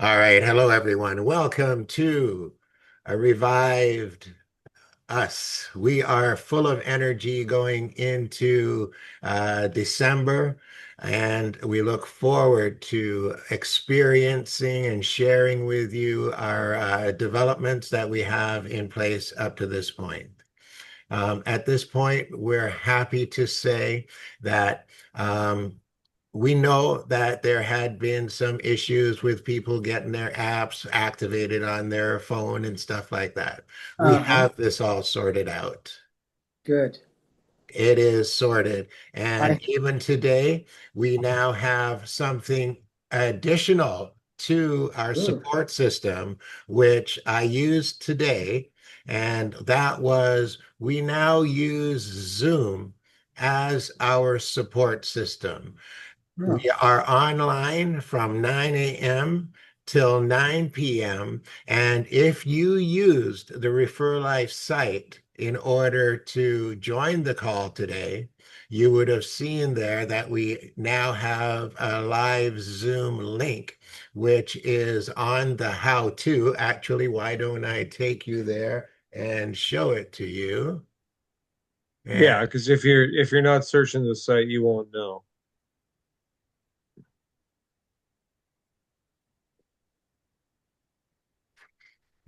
All right. Hello, everyone. Welcome to a revived us. We are full of energy going into December, and we look forward to experiencing and sharing with you our developments that we have in place up to this point. At this point, we're happy to say that we know that there had been some issues with people getting their apps activated on their phone and stuff like that. We Uh-huh. have this all sorted out. Good. It is sorted. And I even today, we now have something additional to our Ooh. support system, which I used today. And that was we now use Zoom as our support system. Oh. We are online from 9 a.m. till 9 p.m. And if you used the ReferLife site in order to join the call today, you would have seen there that we now have a live Zoom link, which is on the how-to. Actually, why don't I take you there and show it to you? And Yeah, because if you're not searching the site, you won't know.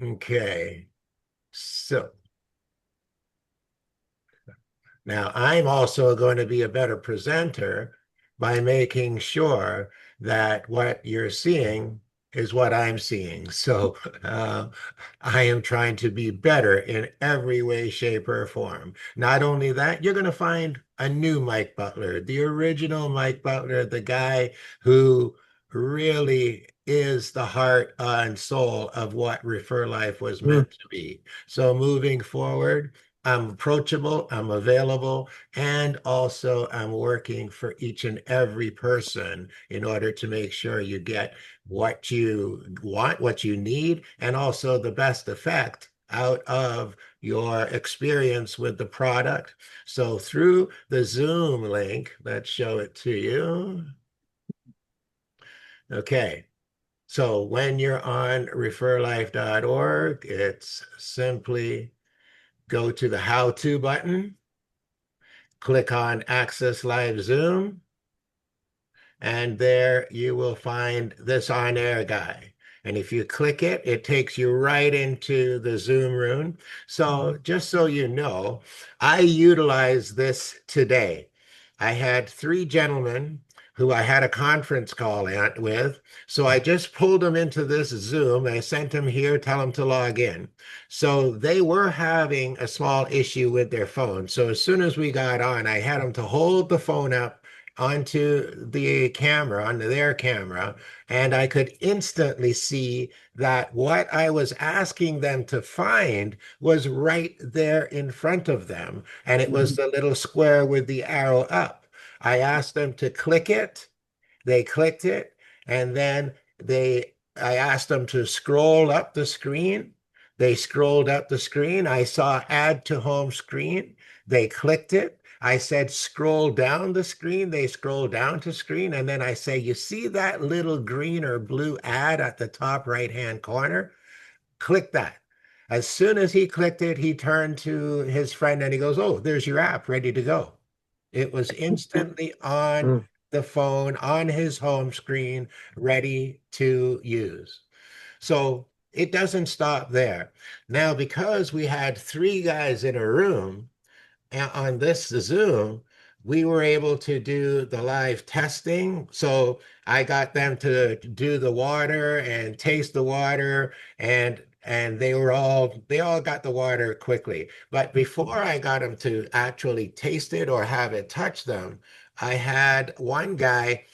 okay, so now, I'm also going to be a better presenter by making sure that what you're seeing is what I'm seeing. So I am trying to be better in every way, shape, or form. Not only that, you're going to find a new Mike Butler, the original Mike Butler, the guy who really is the heart and soul of what Refer Life was Hmm. meant to be. So moving forward, I'm approachable, I'm available, and also I'm working for each and every person in order to make sure you get what you want, what you need, and also the best effect out of your experience with the product. So through the Zoom link, let's show it to you. Okay. So when you're on referlife.org, it's simply go to the how-to button, click on Access Live Zoom, and there you will find this on-air guy. And if you click it, it takes you right into the Zoom room. So just so you know, I utilized this today. I had three gentlemen who I had a conference call with. So I just pulled them into this Zoom. I sent them here, tell them to log in. So they were having a small issue with their phone. So as soon as we got on, I had them to hold the phone up onto the camera, onto their camera, and I could instantly see that what I was asking them to find was right there in front of them. And it was Mhm. the little square with the arrow up. I asked them to click it. They clicked it, and then I asked them to scroll up the screen. They scrolled up the screen. I saw add to home screen. They clicked it. I said scroll down the screen. They scroll down to screen. And then I say, you see that little green or blue ad at the top right-hand corner? Click that. As soon as he clicked it, he turned to his friend and he goes, oh, there's your app ready to go. It was instantly on Hmm. the phone, on his home screen, ready to use. So it doesn't stop there. Now, because we had three guys in a room on this Zoom, we were able to do the live testing. So I got them to do the water and taste the water, and they all got the water quickly. But before I got them to actually taste it or have it touch them, I had one guy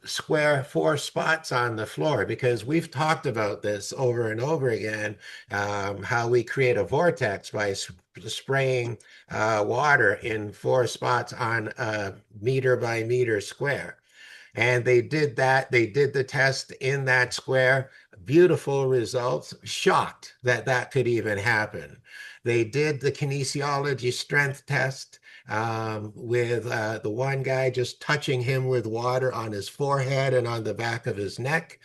square four spots on the floor because we've talked about this over and over again, how we create a vortex by spraying water in four spots on a meter by meter square. And they did that. They did the test in that square. Beautiful results. Shocked that that could even happen. They did the kinesiology strength test with the one guy just touching him with water on his forehead and on the back of his neck.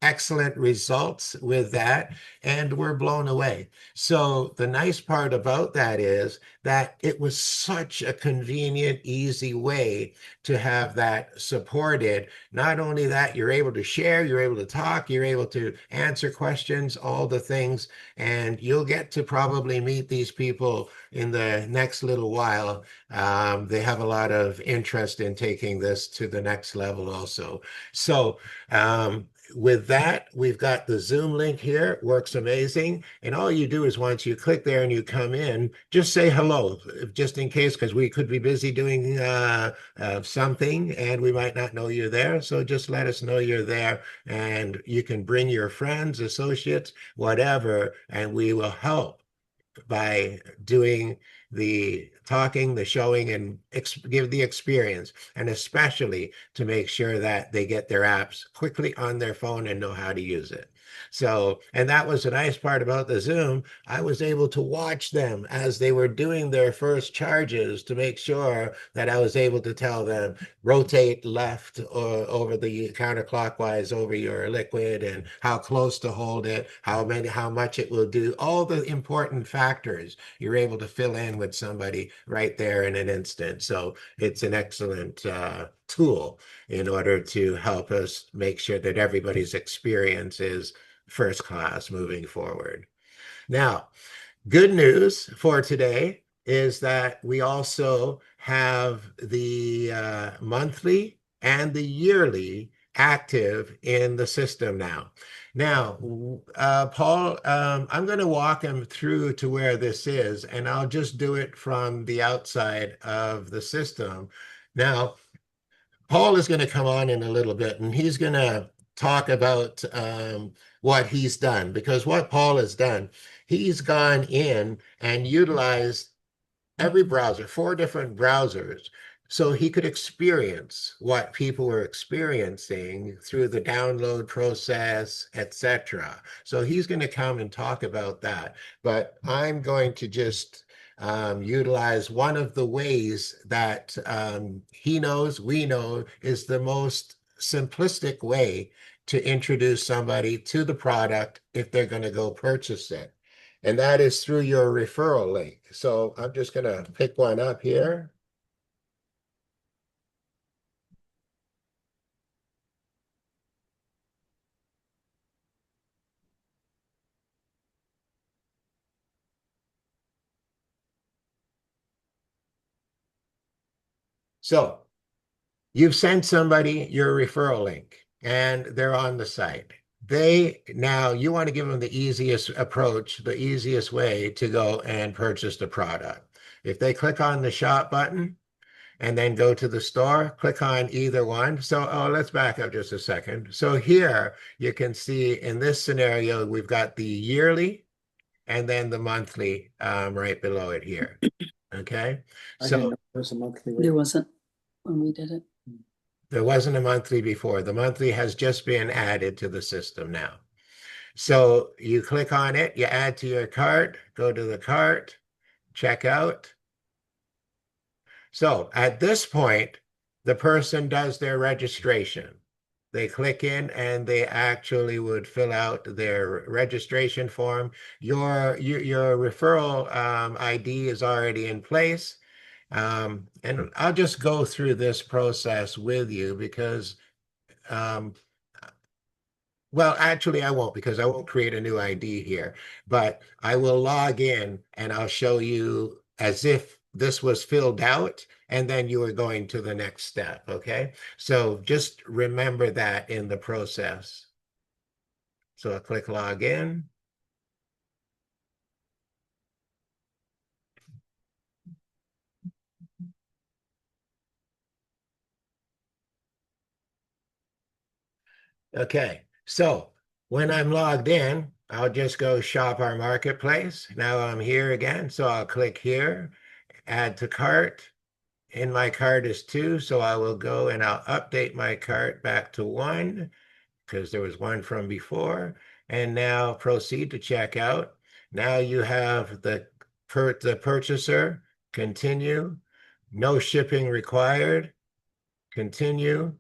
excellent results with that, and we're blown away. So the nice part about that is that it was such a convenient, easy way to have that supported. Not only that, you're able to share, you're able to talk, you're able to answer questions, all the things, and you'll get to probably meet these people in the next little while. They have a lot of interest in taking this to the next level also. So, with that, we've got the Zoom link here. It works amazing. And all you do is once you click there and you come in, just say hello, just in case, because we could be busy doing something and we might not know you're there. So just let us know you're there, and you can bring your friends, associates, whatever, and we will help by doing the talking, the showing, and give the experience, and especially to make sure that they get their apps quickly on their phone and know how to use it. So, and that was the nice part about the Zoom. I was able to watch them as they were doing their first charges to make sure that I was able to tell them rotate left or over the counterclockwise over your liquid, and how close to hold it, how much it will do, all the important factors you're able to fill in with somebody right there in an instant. So it's an excellent tool in order to help us make sure that everybody's experience is first class moving forward. Now, good news for today is that we also have the monthly and the yearly active in the system now. Now, Paul, I'm going to walk him through to where this is, and I'll just do it from the outside of the system. Now, Paul is going to come on in a little bit, and he's going to talk about what he's done, because what Paul has done, he's gone in and utilized every browser, four different browsers, so he could experience what people were experiencing through the download process, etc. So he's going to come and talk about that. But I'm going to just utilize one of the ways that he knows, we know, is the most simplistic way to introduce somebody to the product if they're going to go purchase it. And that is through your referral link. So I'm just going to pick one up here. So you've sent somebody your referral link and they're on the site. Now you want to give them the easiest approach, the easiest way to go and purchase the product. If they click on the shop button and then go to the store, click on either one. So, let's back up just a second. So here you can see in this scenario, we've got the yearly and then the monthly right below it here. Okay. I didn't know So there was a monthly There rate. wasn't when we did it. there wasn't a monthly before. The monthly has just been added to the system now. So you click on it, you add to your cart, go to the cart, check out. So at this point, the person does their registration. They click in and they actually would fill out their registration form. Your referral ID is already in place. And I'll just go through this process with you because, well, actually, I won't, because I won't create a new ID here, but I will log in and I'll show you as if this was filled out and then you are going to the next step. Okay. So just remember that in the process. So I'll click log in. Okay, so when I'm logged in, I'll just go shop our marketplace. Now I'm here again, so I'll click here, add to cart. In my cart is 2, so I will go and I'll update my cart back to 1 because there was 1 from before. And now proceed to checkout. Now you have the purchaser, continue, no shipping required, continue,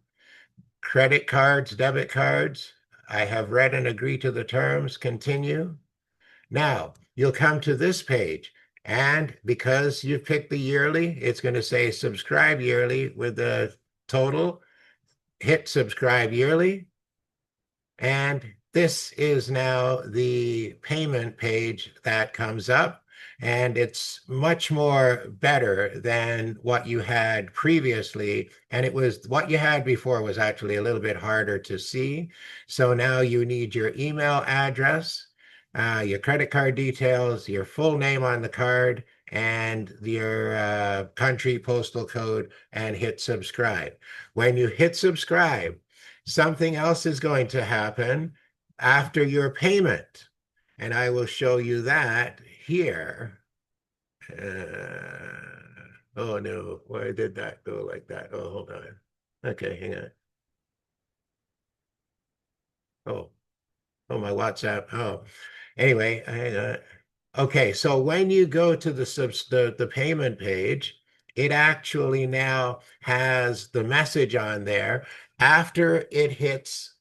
credit cards, debit cards. I have read and agree to the terms, continue. Now, you'll come to this page, and because you picked the yearly, it's going to say subscribe yearly with the total. Hit subscribe yearly. And this is now the payment page that comes up. And it's much more better than what you had previously. And it was what you had before was actually a little bit harder to see. So now you need your email address, your credit card details, your full name on the card, and your country postal code, and hit subscribe. When you hit subscribe, something else is going to happen after your payment. And I will show you that here. Oh no, why did that go like that? Oh, hold on. Okay, hang on. Oh, oh, my WhatsApp. Oh, anyway, hang on. Okay, so when you go to the payment page, it actually now has the message on there. After it hits,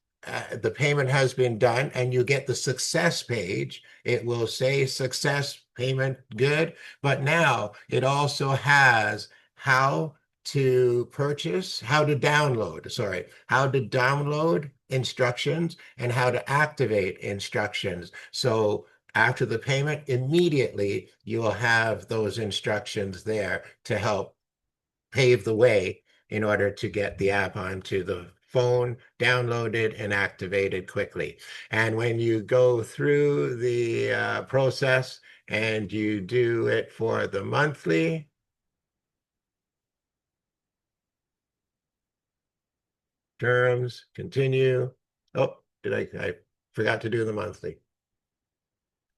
the payment has been done, and you get the success page. It will say success payment good, but now it also has how to purchase, how to download, sorry, how to download instructions and how to activate instructions. So after the payment, immediately you will have those instructions there to help pave the way in order to get the app onto the phone, downloaded and activated quickly. And when you go through the process and you do it for the monthly, terms, continue. Oh, I forgot to do the monthly.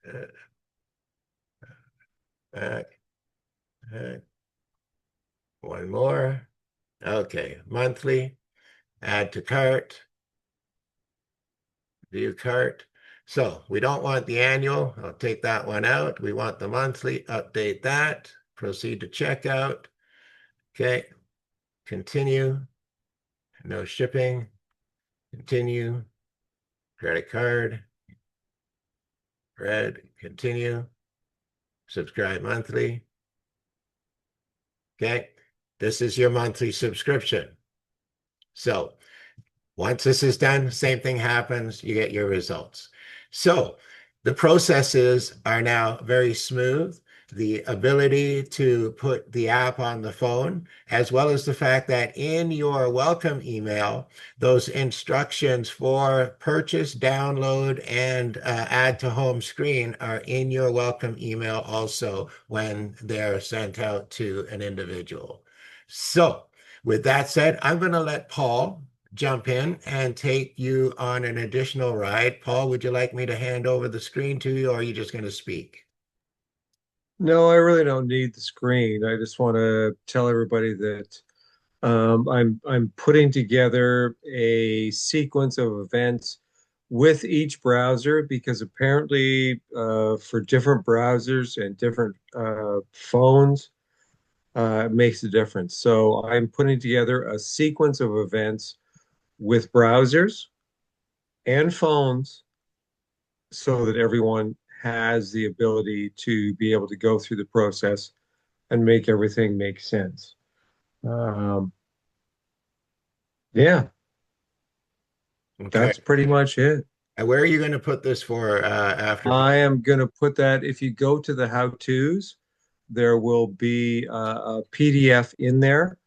Uh, back, back. One more. Okay, monthly, add to cart, view cart. So we don't want the annual. I'll take that one out. We want the monthly, update that, proceed to checkout. Okay, continue, no shipping, continue, credit card, red, continue, subscribe monthly. Okay, this is your monthly subscription. So once this is done, same thing happens, you get your results. So the processes are now very smooth. The ability to put the app on the phone, as well as the fact that in your welcome email, those instructions for purchase, download, and add to home screen are in your welcome email also when they're sent out to an individual. So with that said, I'm going to let Paul jump in and take you on an additional ride. Paul, would you like me to hand over the screen to you, or are you just going to speak? No, I really don't need the screen. I just want to tell everybody that I'm putting together a sequence of events with each browser because apparently for different browsers and different phones, it makes a difference. So I'm putting together a sequence of events with browsers and phones so that everyone has the ability to be able to go through the process and make everything make sense. Um, yeah, Okay. that's pretty much it. And where are you going to put this for after? I am going to put that, if you go to the how-tos, there will be a PDF in there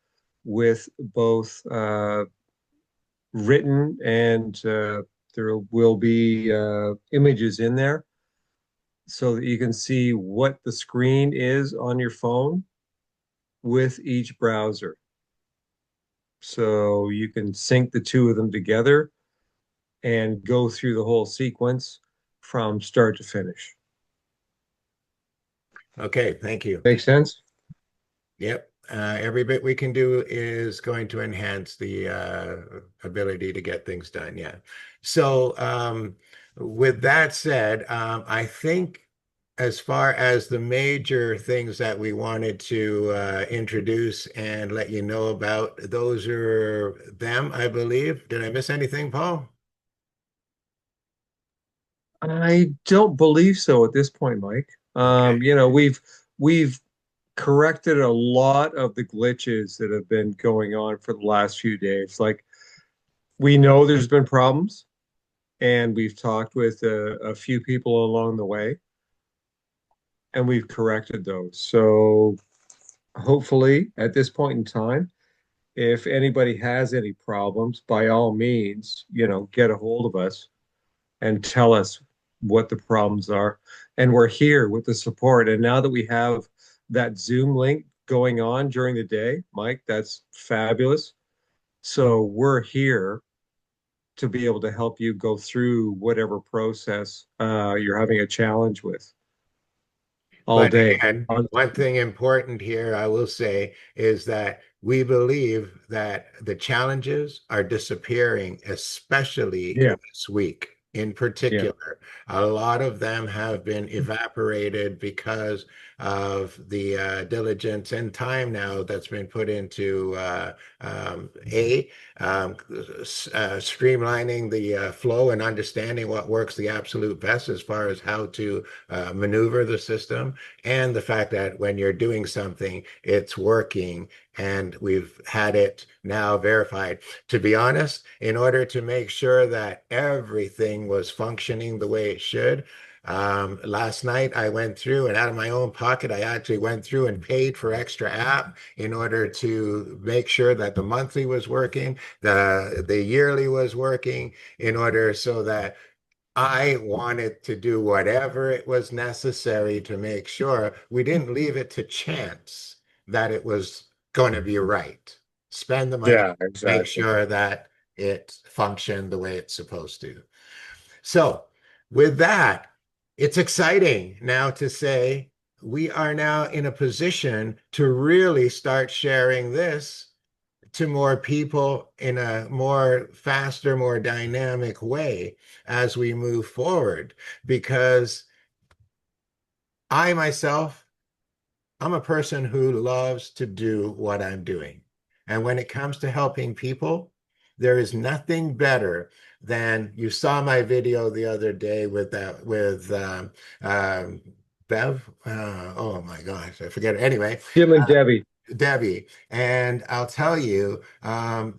with both written and there will be images in there so that you can see what the screen is on your phone with each browser. So you can sync the two of them together and go through the whole sequence from start to finish. Okay, thank you. Make sense? Yep. Every bit we can do is going to enhance the ability to get things done. Yeah. So with that said, I think as far as the major things that we wanted to introduce and let you know about, those are them, I believe. Did I miss anything, Paul? I don't believe so at this point, Mike. Okay. We've corrected a lot of the glitches that have been going on for the last few days. Like we know there's been problems, and we've talked with a few people along the way, and we've corrected those. So hopefully, at this point in time, if anybody has any problems, by all means, get a hold of us and tell us what the problems are. And we're here with the support. And now that we have that Zoom link going on during the day, Mike, that's fabulous. So we're here to be able to help you go through whatever process you're having a challenge with all But day. again, one thing important here, I will say, is that we believe that the challenges are disappearing, especially Yeah, this week in yeah, particular. A lot of them have been evaporated because of the diligence and time now that's been put into streamlining the flow and understanding what works the absolute best as far as how to maneuver the system, and the fact that when you're doing something, it's working. And we've had it now verified. To be honest, in order to make sure that everything was functioning the way it should, last night I went through and out of my own pocket, I actually went through and paid for extra app in order to make sure that the monthly was working, the yearly was working, in order so that I wanted to do whatever it was necessary to make sure we didn't leave it to chance that it was going to be right. Spend the money, yeah, make exactly. sure that it functioned the way it's supposed to. So, with that, it's exciting now to say we are now in a position to really start sharing this to more people in a more faster, more dynamic way as we move forward. Because I myself, I'm a person who loves to do what I'm doing. And when it comes to helping people, there is nothing better than you saw my video the other day with that with Bev. Oh my gosh, I forget it. Anyway, Jim and Debbie. Debbie, and I'll tell you,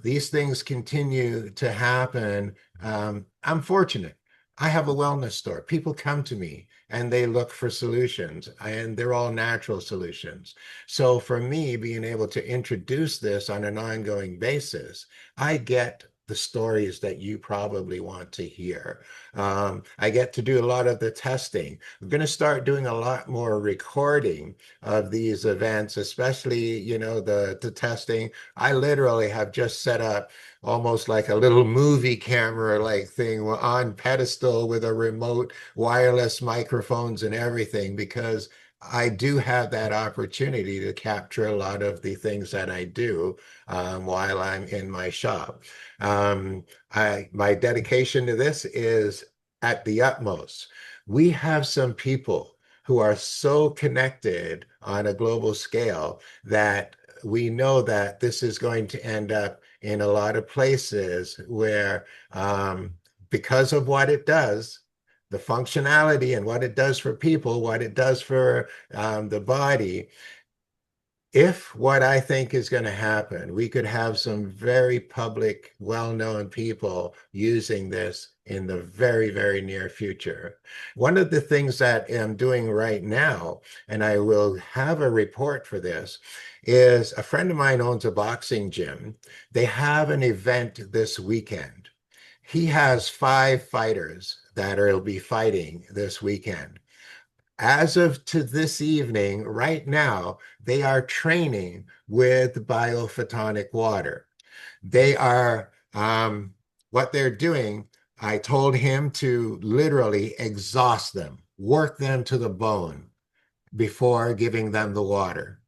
these things continue to happen. I'm fortunate. I have a wellness store. People come to me and they look for solutions, and they're all natural solutions. So for me, being able to introduce this on an ongoing basis, I get the stories that you probably want to hear. I get to do a lot of the testing. I'm going to start doing a lot more recording of these events, especially, the testing. I literally have just set up almost like a little movie camera like thing on pedestal with a remote wireless microphones and everything, because I do have that opportunity to capture a lot of the things that I do while I'm in my shop. My dedication to this is at the utmost. We have some people who are so connected on a global scale that we know that this is going to end up in a lot of places where, because of what it does, the functionality and what it does for people, what it does for the body, if what I think is going to happen, we could have some very public, well-known people using this in the very, very near future. One of the things that I'm doing right now, and I will have a report for this, is a friend of mine owns a boxing gym. They have an event this weekend. He has 5 fighters that will be fighting this weekend. As of to this evening, right now, they are training with biophotonic water. They are, what they're doing, I told him to literally exhaust them, work them to the bone before giving them the water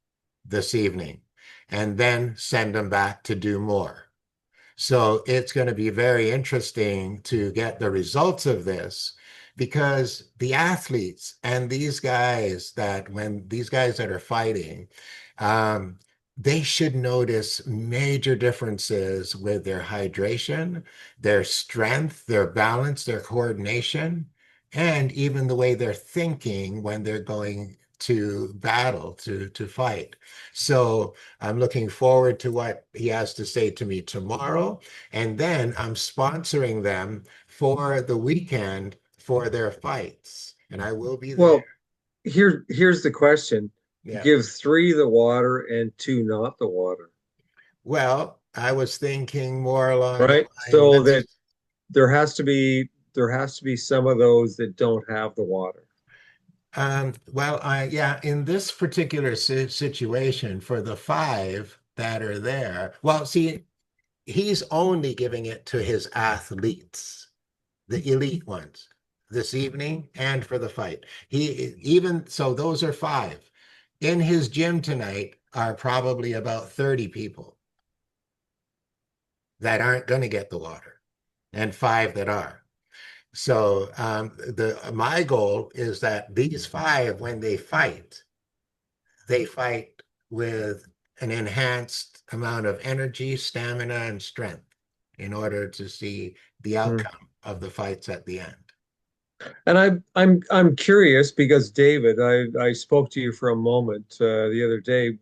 this evening, and then send them back to do more. So it's going to be very interesting to get the results of this, because the athletes and when these guys that are fighting, um, they should notice major differences with their hydration, their strength, their balance, their coordination. and even the way they're thinking when they're going to battle to fight. So I'm looking forward to what he has to say to me tomorrow. And then I'm sponsoring them for the weekend for their fights. And I will be there. Well, here's the question. Yeah. Give three the water and two not the water, Well, I was thinking more along the right? line, So that let's there has to be some of those that don't have the water. yeah, in this particular situation, for the five that are there, well, see, he's only giving it to his athletes, the elite ones, this evening and for the fight. He even so, those are five. In his gym tonight are probably about 30 people that aren't going to get the water, and five that are. So the my goal is that these five, when they fight with an enhanced amount of energy, stamina, and strength in order to see the Hmm. outcome of the fights at the end. And I'm curious because David, I spoke to you for a moment the other day.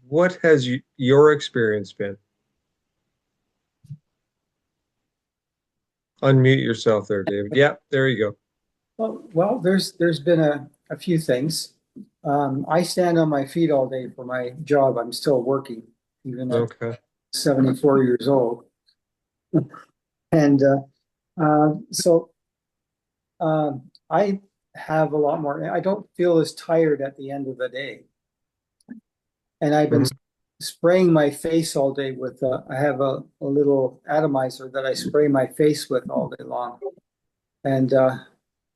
What has your experience been? Unmute yourself there, David. Yeah, there you go. Well, there's been a few things. I stand on my feet all day for my job. I'm still working, even at Okay. 74 years old. And so I have a lot more. I don't feel as tired at the end of the day. And I've been Mhm. spraying my face all day with. I have a little atomizer that I spray my face with all day long, and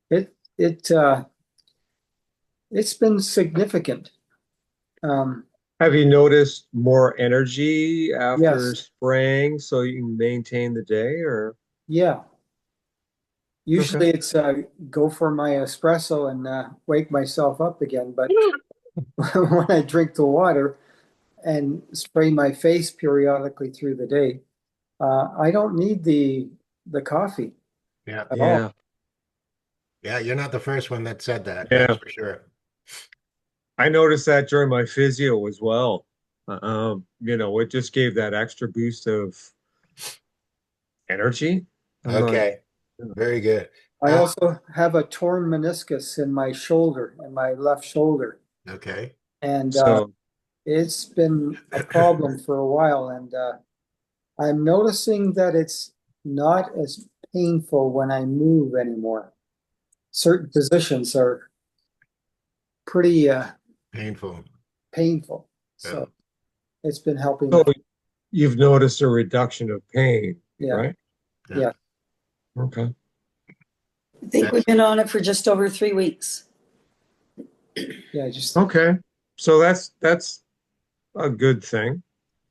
it it it's been significant. Um, Have you noticed more energy after yes, spraying so you can maintain the day or? yeah. Okay. Usually it's go for my espresso and wake myself up again. But when I drink the water and spray my face periodically through the day, I don't need the coffee Yeah. at all. Yeah. Yeah, you're not the first one that said that, that's Yeah. for sure. I noticed that during my physio as well. It just gave that extra boost of energy. I'm not. Okay, very good. I Uh, also have a torn meniscus in my shoulder, in my left shoulder, okay. and So, it's been a problem for a while. And I'm noticing that it's not as painful when I move anymore. Certain positions are pretty Painful. painful. Yeah. So it's been helping so with, you've noticed a reduction of pain, yeah, right? Yeah. yeah, Okay. I think we've That's been on it for just over 3 weeks. yeah, just Okay. So that's a good thing.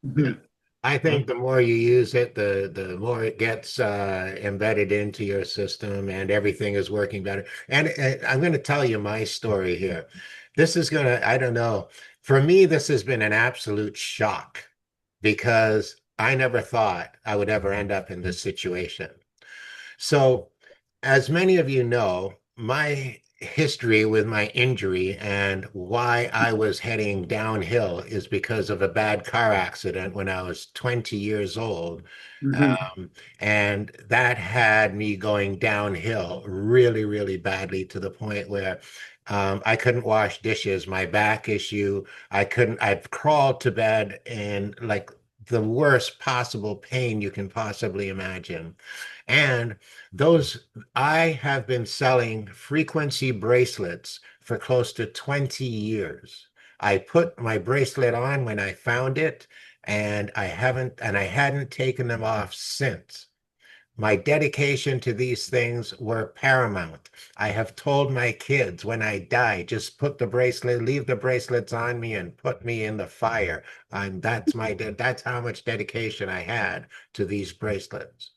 Yeah. mhm. I Yeah. think the more you use it, the more it gets embedded into your system and everything is working better. And I'm going to tell you my story here. This is going to, I don't know, for me, this has been an absolute shock because I never thought I would ever end up in this situation. So, as many of you know, my history with my injury and why I was heading downhill is because of a bad car accident when I was 20 years old. Mhm. Um, and that had me going downhill really, really badly to the point where I couldn't wash dishes, my back issue. I've crawled to bed in like the worst possible pain you can possibly imagine. And those, I have been selling frequency bracelets for close to 20 years. I put my bracelet on when I found it, and I hadn't taken them off since. My dedication to these things were paramount. I have told my kids when I die, just put the bracelet, leave the bracelets on me and put me in the fire. And that's how much dedication I had to these bracelets.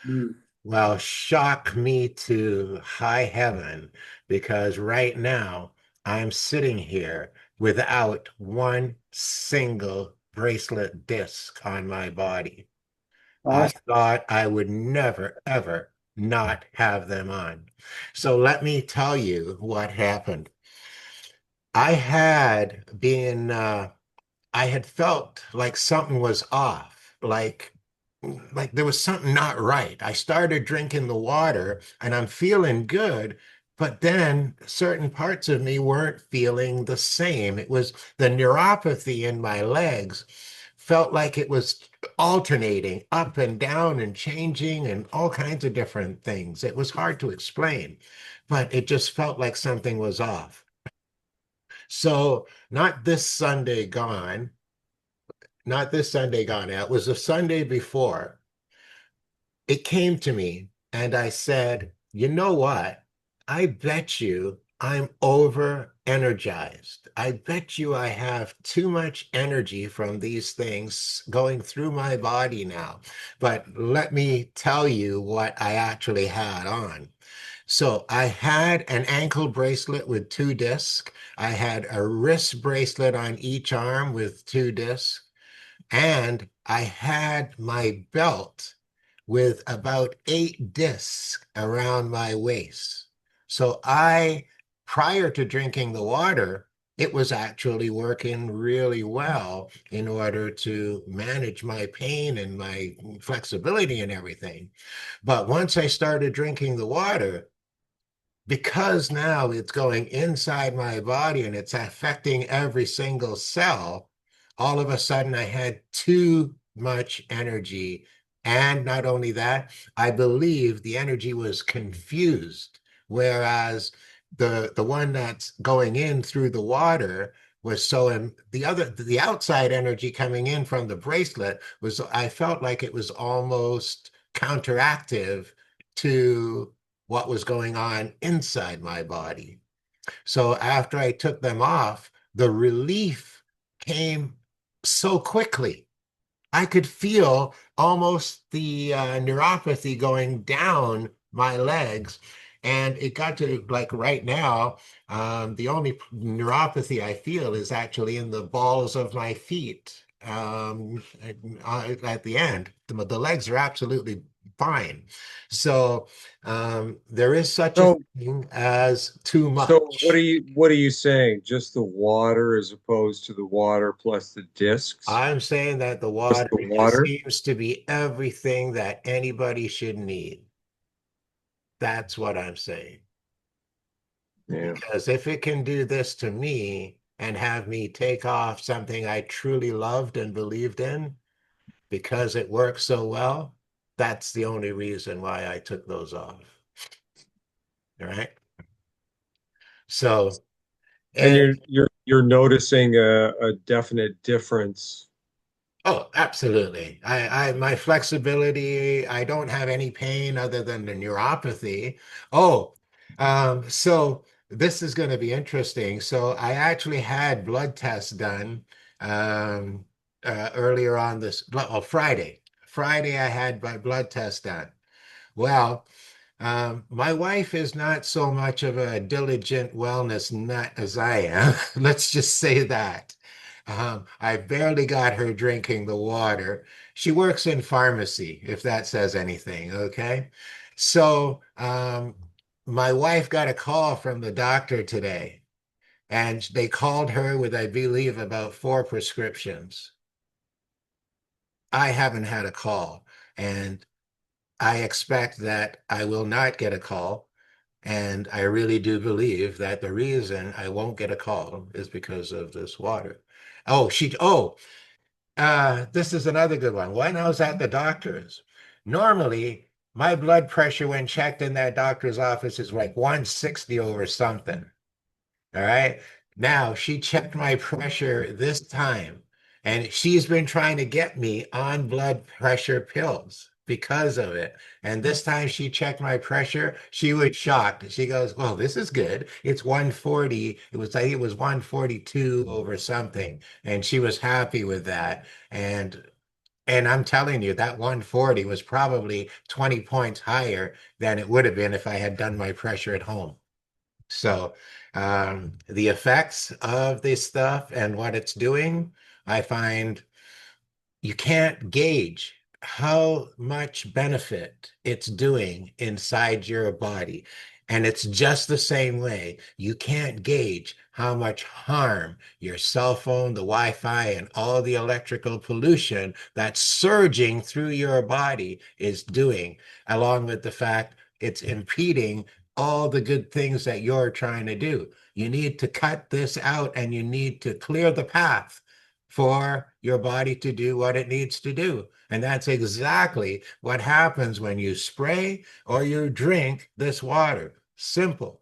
Mm. Well, shock me to high heaven because right now I'm sitting here without one single bracelet disc on my body. I Awesome. thought I would never, ever, not have them on. So let me tell you what happened. I had been I had felt like something was off, like there was something not right. I started drinking the water and I'm feeling good, but then certain parts of me weren't feeling the same. It was the neuropathy in my legs felt like it was alternating up and down and changing and all kinds of different things. It was hard to explain, but it just felt like something was off. So, not this Sunday gone, not this Sunday gone out, it was the Sunday before. It came to me and I said, you know what? I bet you I'm over energized. I bet you I have too much energy from these things going through my body now. But let me tell you what I actually had on. So I had an ankle bracelet with 2 discs. I had a wrist bracelet on each arm with 2 discs. And I had my belt with about 8 discs around my waist. So prior to drinking the water, it was actually working really well in order to manage my pain and my flexibility and everything. But once I started drinking the water, because now it's going inside my body and it's affecting every single cell, all of a sudden I had too much energy. And not only that, I believe the energy was confused, whereas the one that's going in through the water was the outside energy coming in from the bracelet was, I felt like it was almost counteractive to what was going on inside my body. So after I took them off, the relief came so quickly. I could feel almost the neuropathy going down my legs. And it got to like right now, the only neuropathy I feel is actually in the balls of my feet at the end. The legs are absolutely fine. So there is such a So, thing as too so much. what are you saying? Just the water as opposed to the water plus the discs? I'm saying that the Just water the just water? seems to be everything that anybody should need. That's what I'm saying. Yeah. Because if it can do this to me and have me take off something I truly loved and believed in because it works so well, that's the only reason why I took those off. All right. So, And and you're noticing a definite difference. oh, absolutely. My flexibility, I don't have any pain other than the neuropathy. Oh, so this is going to be interesting. So I actually had blood tests done um, earlier on Friday. Friday, I had my blood test done. Well, my wife is not so much of a diligent wellness nut as I am. Let's just say that. I barely got her drinking the water. She works in pharmacy, if that says anything, okay? So, my wife got a call from the doctor today, and they called her with, I believe, about 4 prescriptions. I haven't had a call, and I expect that I will not get a call. And I really do believe that the reason I won't get a call is because of this water. This is another good one. When I was at the doctor's, normally my blood pressure when checked in that doctor's office is like 160 over something. All right. Now she checked my pressure this time, and she's been trying to get me on blood pressure pills because of it. And this time she checked my pressure, she was shocked. She goes, "Well, this is good. It's 140. I think it was 142 over something." And she was happy with that. And I'm telling you, that 140 was probably 20 points higher than it would have been if I had done my pressure at home. So the effects of this stuff and what it's doing, I find you can't gauge how much benefit it's doing inside your body. And it's just the same way. You can't gauge how much harm your cell phone, the Wi-Fi, and all the electrical pollution that's surging through your body is doing, along with the fact it's impeding all the good things that you're trying to do. You need to cut this out and you need to clear the path for your body to do what it needs to do. And that's exactly what happens when you spray or you drink this water. Simple.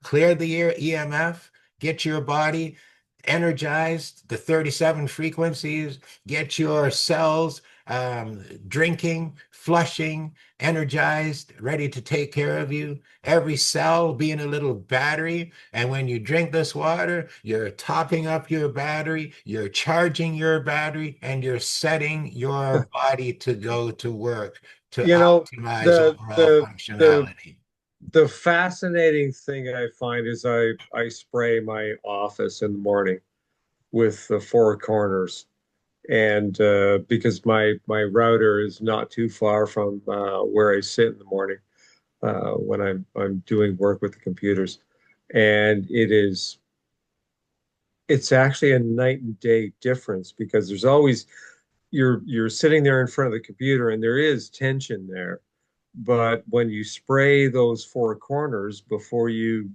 Clear the EMF, get your body energized, the 37 frequencies, get your cells drinking, flushing, energized, ready to take care of you. Every cell being a little battery. And when you drink this water, you're topping up your battery, you're charging your battery, and you're setting your body to go to work to You know, optimize the overall the the functionality. the fascinating thing I find is I spray my office in the morning with the four corners, and because my router is not too far from where I sit in the morning when I'm doing work with the computers, and it's actually a night and day difference because there's always you're sitting there in front of the computer and there is tension there. But when you spray those four corners before you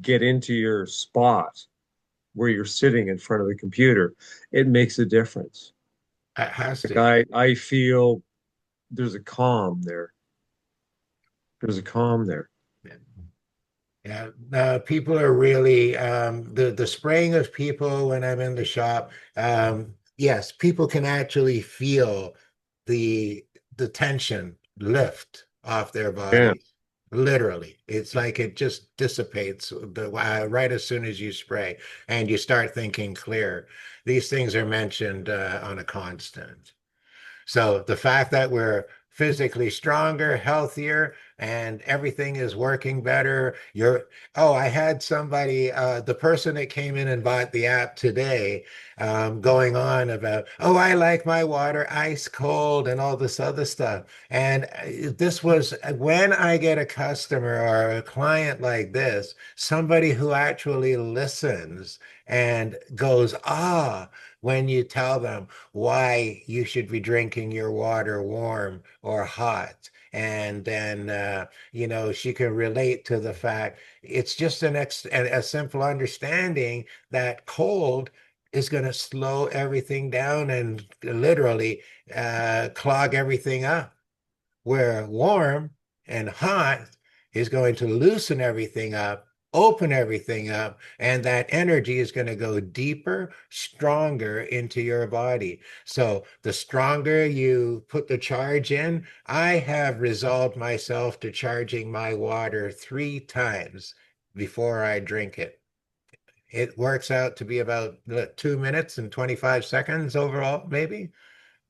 get into your spot where you're sitting in front of the computer, it makes a difference. It has Like to. I feel there's a calm there. There's a calm there. Yeah, people are really the spraying of people when I'm in the shop. Yes, people can actually feel the the tension lift off their Yeah. body. Literally, it's like it just dissipates right as soon as you spray, and you start thinking clear. These things are mentioned on a constant. So the fact that we're physically stronger, healthier, and everything is working better. I had somebody, the person that came in and bought the app today, going on about, oh, I like my water ice cold and all this other stuff. And this was when I get a customer or a client like this, somebody who actually listens and goes, when you tell them why you should be drinking your water warm or hot. And then, she can relate to the fact it's just a simple understanding that cold is going to slow everything down and literally clog everything up, where warm and hot is going to loosen everything up, open everything up, and that energy is going to go deeper, stronger into your body. So the stronger you put the charge in, I have resolved myself to charging my water 3 times before I drink it. It works out to be about 2 minutes and 25 seconds overall, maybe.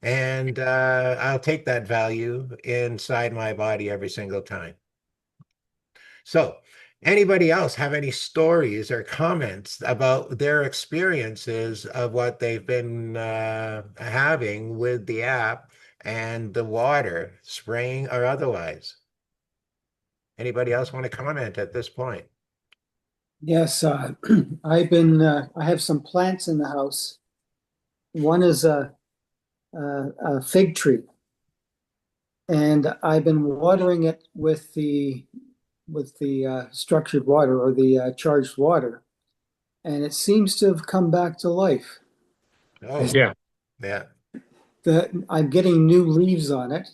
And I'll take that value inside my body every single time. So, anybody else have any stories or comments about their experiences of what they've been having with the app and the water, spraying or otherwise? Anybody else want to comment at this point? Yes, I have some plants in the house. One is a fig tree, and I've been watering it with the structured water or the charged water, and it seems to have come back to life. Oh, Yeah. yeah. I'm getting new leaves on it,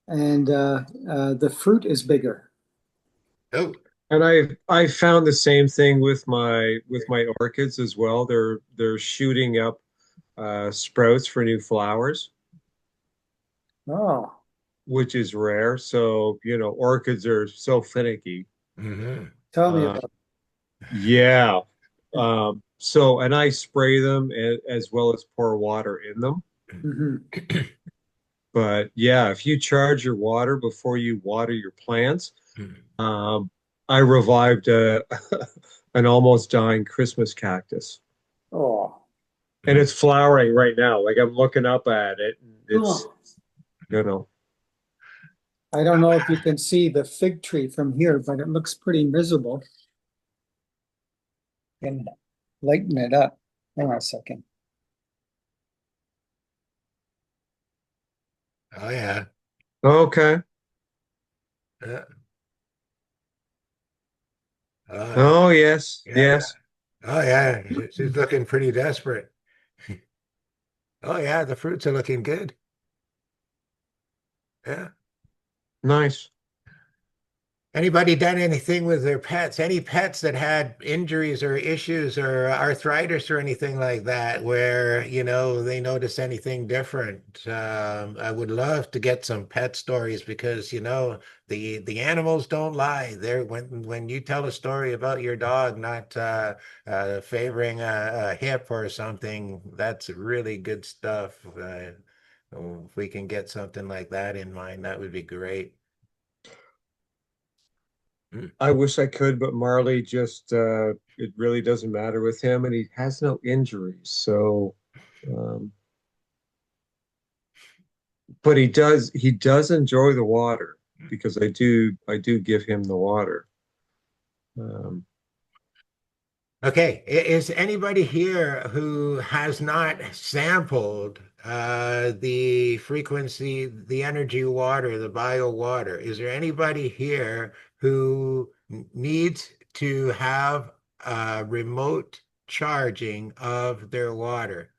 and the fruit is bigger. Oh, And I found the same thing with my orchids as well. They're shooting up sprouts for new flowers, Oh, which is rare. So, orchids are so finicky. hmm. tell me Uh, about yeah. And I spray them as well as pour water in them. it. Hmm. But yeah, if you charge your water before you water your plants, um, I revived an almost dying Christmas cactus. Oh, And it's flowering right now. Like I'm looking up at it, it's, Oh, you know, I don't know if you can see the fig tree from here, but it looks pretty miserable. And lighten it up. Hang on a second. Oh yeah. okay. Yeah. Oh, Oh, yes, yeah, yeah. yes. Oh yeah. She's looking pretty desperate. Oh yeah, the fruits are looking good. Yeah. Nice. Anybody done anything with their pets? Any pets that had injuries or issues or arthritis or anything like that, where, they notice anything different? I would love to get some pet stories because, the animals don't lie. They're when you tell a story about your dog not favoring a hip or something, that's really good stuff. If we can get something like that in mind, that would be great. Mm. I wish I could, but Marley just, it really doesn't matter with him, and he has no injuries. So, um, but he does enjoy the water because I do give him the water. Um, Okay, is anybody here who has not sampled the frequency, the energy water, the bio water? Is there anybody here who needs to have remote charging of their water?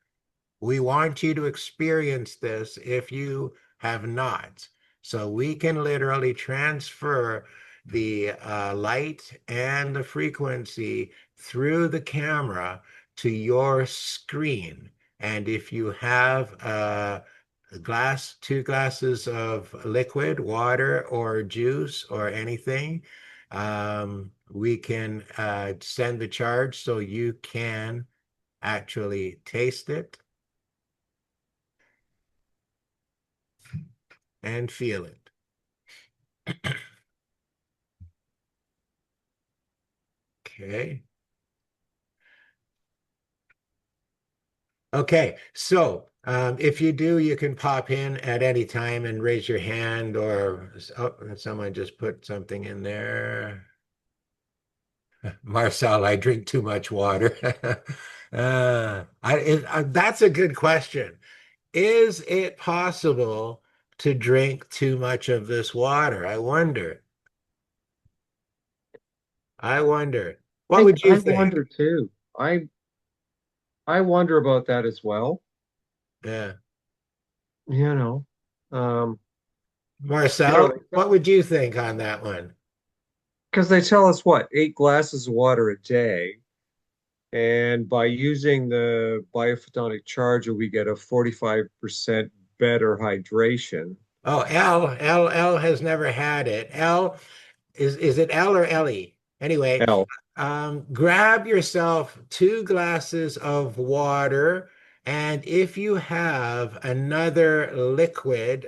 We want you to experience this if you have not. So we can literally transfer the light and the frequency through the camera to your screen. And if you have a glass, 2 glasses of liquid, water or juice or anything, we can send the charge so you can actually taste it and feel it. Okay. Okay. So if you do, you can pop in at any time and raise your hand, or oh, someone just put something in there. Marcel, I drink too much water. That's a good question. Is it possible to drink too much of this water? I wonder. I wonder. What I would you I think? wonder too. I wonder about that as well. Yeah. You know, um, Marcel, what would you think on that one? because they tell us what, 8 glasses of water a day, and by using the biophotonic charger, we get a 45% better hydration. Oh, L has never had it. L is it L or Ellie? Anyway, L. grab yourself 2 glasses of water, and if you have another liquid,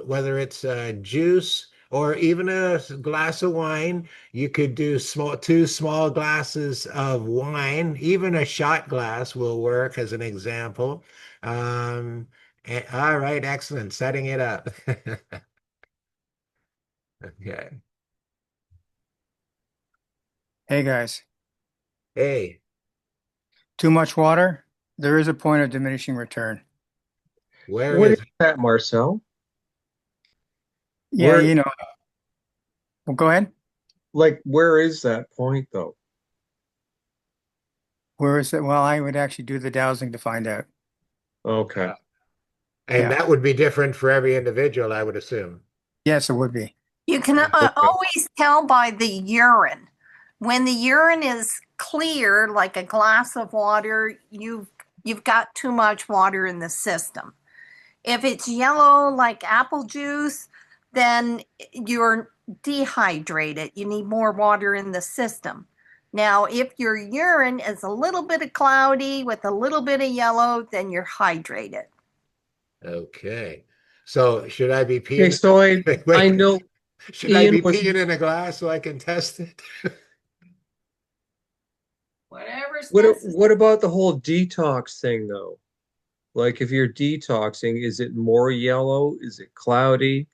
whether it's juice or even a glass of wine, you could do 2 small glasses of wine. Even a shot glass will work as an example. All right, excellent. Setting it up. Okay. Hey guys, Hey, too much water? There is a point of diminishing return. where What is is that, Marcel? Yeah, Where, well, go ahead. where is that point though? Where is it? Well, I would actually do the dowsing to find out. Okay. And Yeah. that would be different for every individual, I would assume. Yes, it would be. You can Okay. always tell by the urine. When the urine is clear, like a glass of water, you've got too much water in the system. If it's yellow like apple juice, then you're dehydrated. You need more water in the system. Now, if your urine is a little bit of cloudy with a little bit of yellow, then you're hydrated. Okay. So should I be Okay, peeing? so I Wait, I wait. know Should I Ian be was peeing in a glass so I can test it? Whatever's what necessary. what about the whole detox thing though? Like if you're detoxing, is it more yellow? Is it cloudy?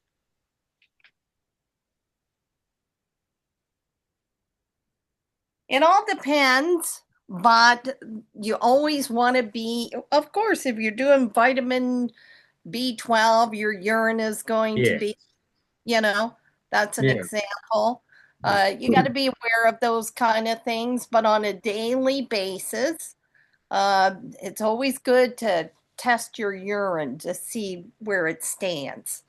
It all depends, but you always want to be, of course, if you're doing vitamin B12, your urine is going to Yeah. be, that's an Yeah. example. You got to be aware of those kind of things, but on a daily basis, it's always good to test your urine to see where it stands.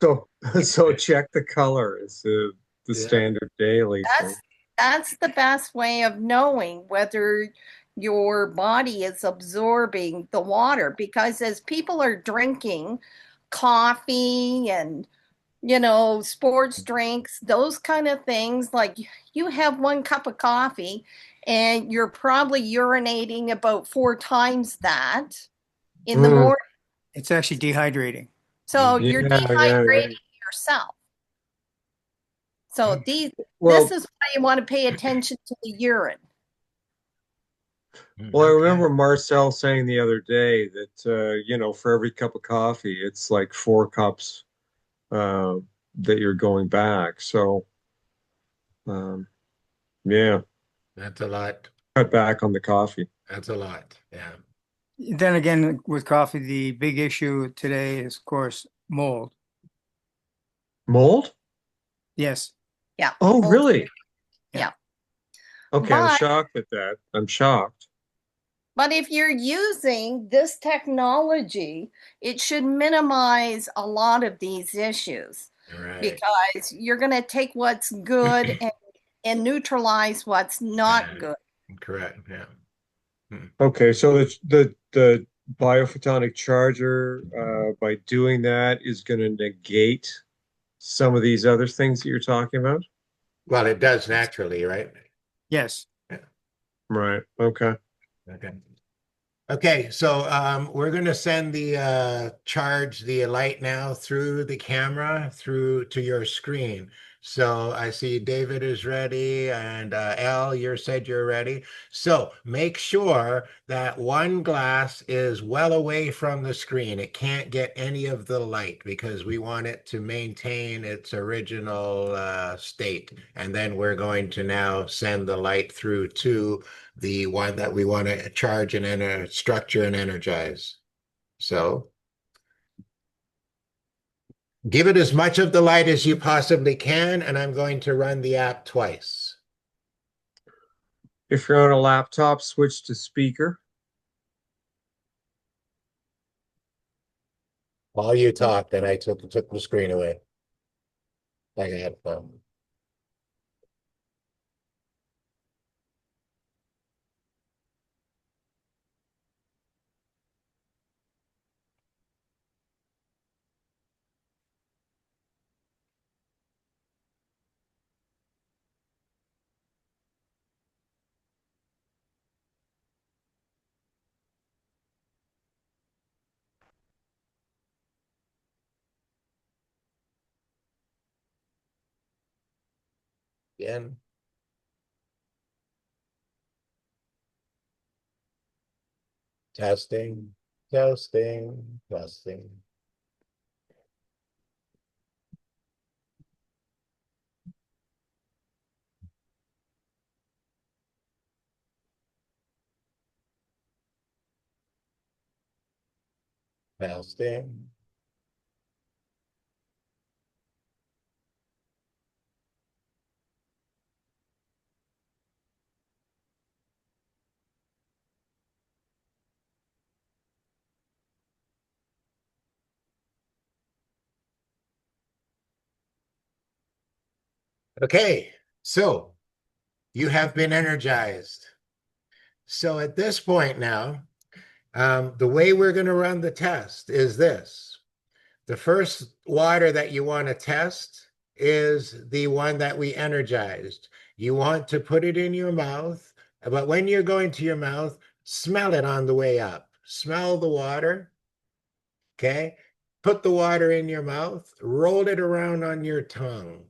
So so check the color is the Yeah. standard daily thing. That's the best way of knowing whether your body is absorbing the water because as people are drinking coffee and sports drinks, those kind of things, like you have 1 cup of coffee and you're probably urinating about 4 times that in the Mm, morning. It's actually dehydrating. So yeah, you're yeah, yeah. dehydrating yourself. So this Well, is why you want to pay attention to the urine. well, I Okay. remember Marcel saying the other day that for every cup of coffee, it's like 4 cups uh, that you're going back. So, um, yeah, That's a lot. cut back on the coffee. That's a lot. Yeah. Then again, with coffee, the big issue today is, of course, mold. Mold? Yeah. Oh, Mold. really? Yeah. Okay, I'm But shocked at that. I'm shocked. if you're using this technology, it should minimize a lot of these issues Right. because you're going to take what's good and neutralize what's not Right. good. Correct. Yeah. Hmm. Okay, so the biophotonic charger, by doing that, is going to negate some of these other things that you're talking about? Well, it does naturally, right? Yes. Yeah. Right. Okay. Okay. Okay, so we're going to send the charge the light now through the camera through to your screen. So I see David is ready and Al, you said you're ready. So make sure that one glass is well away from the screen. It can't get any of the light because we want it to maintain its original state. And then we're going to now send the light through to the one that we want to charge and structure and energize. So give it as much of the light as you possibly can, and I'm going to run the app twice. If you're on a laptop, switch to speaker. While you talked, and I took the screen away. I got again. Testing, testing, testing. Testing. Okay, so you have been energized. So at this point now, the way we're going to run the test is this. The first water that you want to test is the one that we energized. You want to put it in your mouth, but when you're going to your mouth, smell it on the way up. Smell the water, okay? Put the water in your mouth, roll it around on your tongue,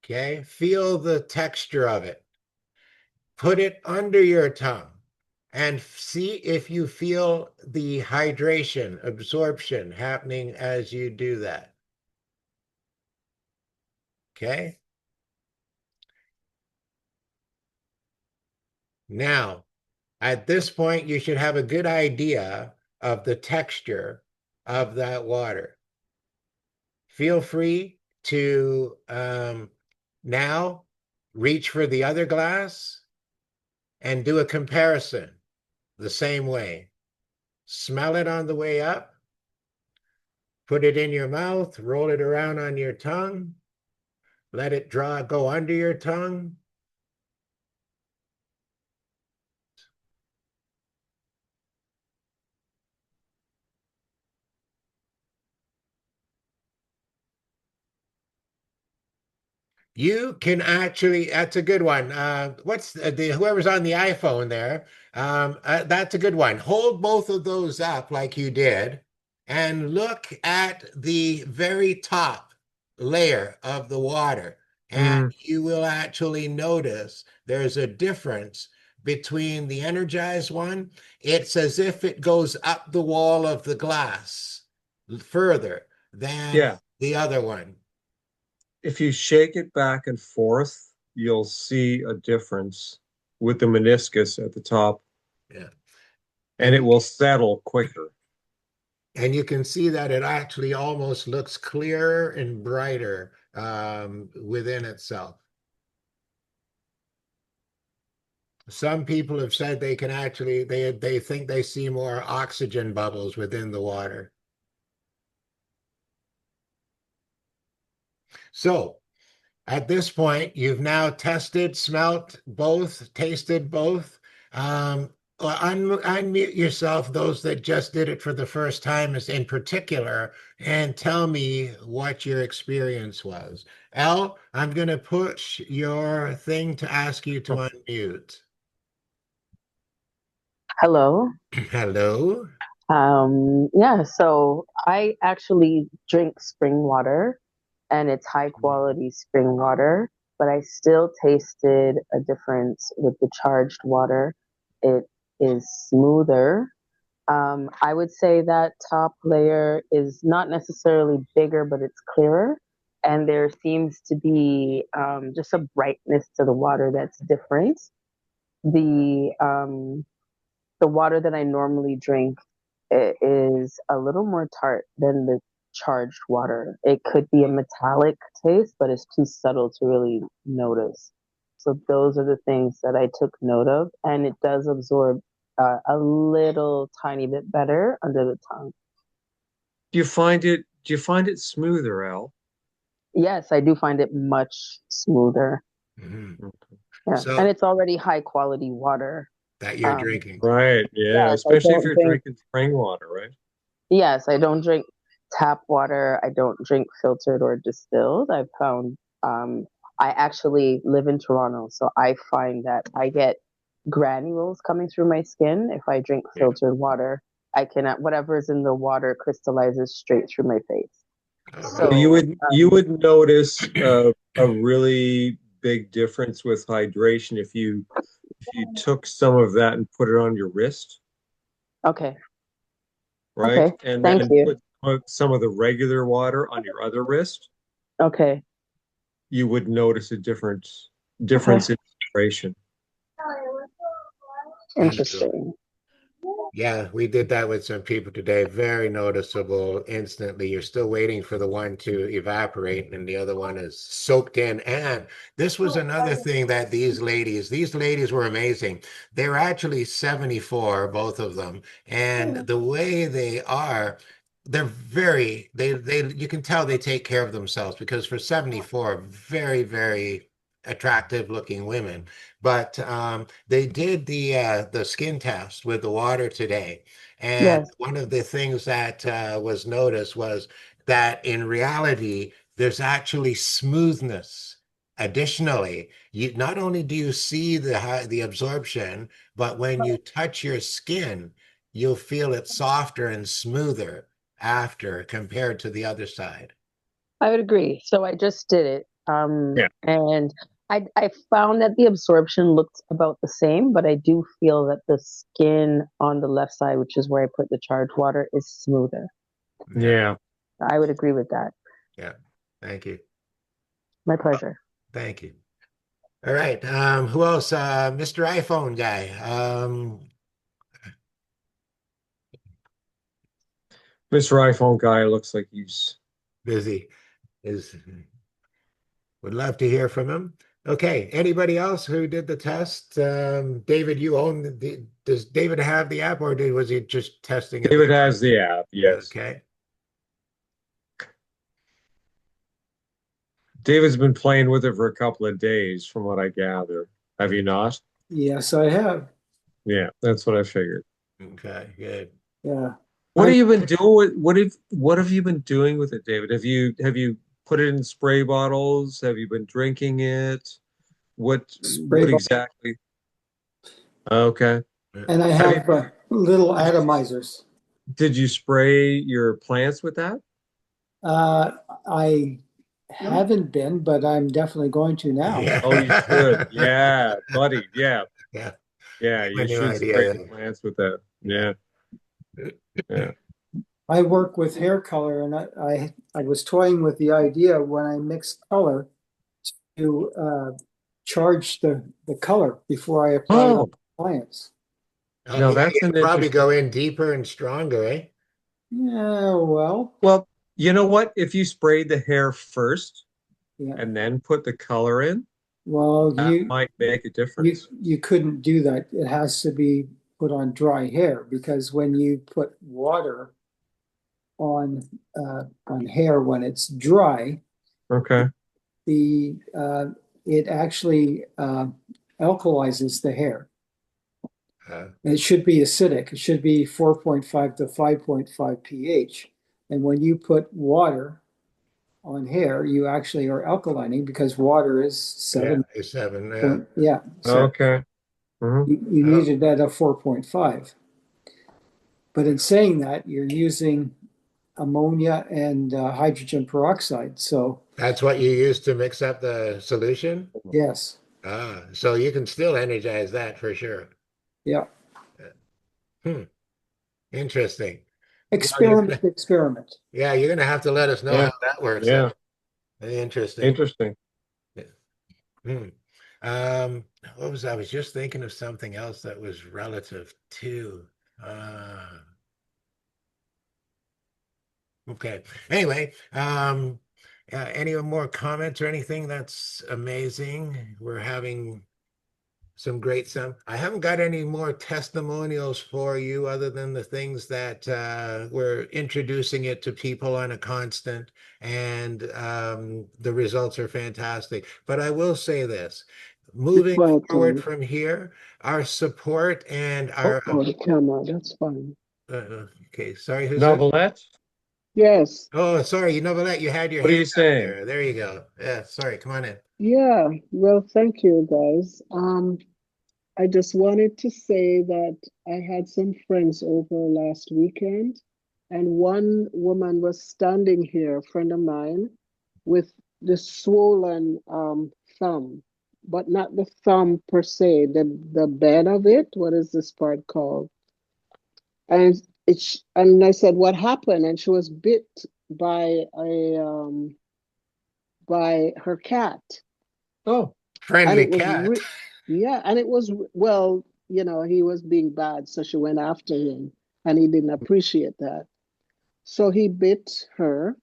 okay? Feel the texture of it. Put it under your tongue and see if you feel the hydration, absorption happening as you do that. Okay. Now, at this point, you should have a good idea of the texture of that water. Feel free to now reach for the other glass and do a comparison the same way. Smell it on the way up, put it in your mouth, roll it around on your tongue, let it go under your tongue. You can actually, that's a good one. What's whoever's on the iPhone there? That's a good one. Hold both of those up like you did and look at the very top layer of the water. And Mm, you will actually notice there's a difference between the energized one. It's as if it goes up the wall of the glass further than yeah. the other one. If you shake it back and forth, you'll see a difference with the meniscus at the top, Yeah. and And it will settle quicker. you can see that it actually almost looks clearer and brighter within itself. Some people have said they can actually they think they see more oxygen bubbles within the water. So at this point, you've now tested, smelt both, tasted both. Unmute yourself, those that just did it for the first time is in particular, and tell me what your experience was. Elle, I'm going to push your thing to ask you to unmute. Hello. Hello. Yeah, so I actually drink spring water and it's high quality spring water, but I still tasted a difference with the charged water. It is smoother. I would say that top layer is not necessarily bigger, but it's clearer. And there seems to be just a brightness to the water that's different. The the water that I normally drink is a little more tart than the charged water. It could be a metallic taste, but it's too subtle to really notice. So those are the things that I took note of, and it does absorb a little tiny bit better under the tongue. Do you find it smoother, Al? Yes, I do find it much smoother. Mhm. Yeah, and So it's already high quality water. that you're drinking. Right, yeah, Yes, I especially if don't you're drink. drinking spring water, right? Yes, I don't drink tap water. I don't drink filtered or distilled. I found I actually live in Toronto, so I find that I get granules coming through my skin if I drink Yeah. filtered water. I can whatever's in the water crystallizes straight through my face. Oh, So really? So you would notice a really big difference with hydration if you took some of that and put it on your wrist, okay, right? okay. And Thank then you. put some of the regular water on your other wrist, Okay, you would notice a okay. difference in hydration. Absolutely. Interesting. Yeah, we did that with some people today. Very noticeable instantly. You're still waiting for the one to evaporate and the other one is soaked in. And this was another thing that these ladies were amazing. They were actually 74, both of them. And the way they are, they're very, you can tell they take care of themselves because for 74, very, very attractive looking women. But they did the skin test with the water today, and Yes. one of the things that was noticed was that in reality, there's actually smoothness. Additionally, you not only do you see the absorption, but when you touch your skin, you'll feel it softer and smoother after compared to the other side. I would agree. So I just did it. Yeah. And I found that the absorption looked about the same, but I do feel that the skin on the left side, which is where I put the charged water, is smoother. Yeah. I would agree with that. Yeah. Thank you. My pleasure. Thank you. All right. Who else? Mr. iPhone guy. Mr. iPhone guy looks like he's Busy. Is would love to hear from him. Okay. Anybody else who did the test? David, you own does David have the app, or was he just testing it? David has the app, yes. Okay. David's been playing with it for a couple of days, from what I gather. Have you not? Yes, I have. Yeah, that's what I figured. Okay. Good. Yeah. What I- have you been doing with what have you been doing with it, David? Have you put it in spray bottles? Have you been drinking it? Spray What bottle. exactly? Okay. And I Have have little atomizers. Did you spray your plants with that? I haven't been, but I'm definitely going to now. Yeah. Oh, you should. Yeah, buddy. Yeah. Yeah. Yeah, My you new should spray idea. your plants with that. Yeah. Yeah. I work with hair color, and I was toying with the idea when I mix color to charge the color before I apply it on Oh, clients. Oh, no, yeah, that's you an could probably interesting. go in deeper and stronger, eh? Yeah, well, Well, you know what? If you sprayed the hair first yeah. and then put the color in, Well, that might make a difference. you couldn't do that. It has to be put on dry hair because when you put water on hair when it's dry, Okay. the it actually alkalizes the hair. Uh, It should be acidic. It should be 4.5 to 5.5 pH. And when you put water on hair, you actually are alkalining because water is yeah, 7 it's 7. Yeah. point, yeah. So Okay. Mhm. you Oh, need it at a 4.5. But in saying that, you're using ammonia and hydrogen peroxide. So that's what you use to mix up the solution? yes, Ah, so you can still energize that for sure. yeah. Hmm, interesting. Well, Experiment. you're gonna have to let us know Yeah. how that works. Yeah. Very interesting. Interesting. Hmm. I was just thinking of something else that was relative to. Uh, okay. Anyway, any more comments or anything? That's amazing. We're having some great some. I haven't got any more testimonials for you other than the things that we're introducing it to people on a constant, and the results are fantastic. But I will say this, moving Quiet, forward Tony. from here, our support and Oh, our Oh, the camera, that's fine. okay, sorry, who's that? Novelette, Yes, Oh, sorry, you know that you had your what are hand you up saying? there. There you go. Yeah, sorry, come on in. yeah. Well, thank you, guys. I just wanted to say that I had some friends over last weekend, and one woman was standing here, a friend of mine, with the swollen thumb, but not the thumb per se, the bed of it. What is this part called? And and I said, what happened? And she was bit by a by her cat. Oh, And Friendly it was cat. yeah, and it was well, he was being bad, so she went after him, and he didn't appreciate that. So he bit her,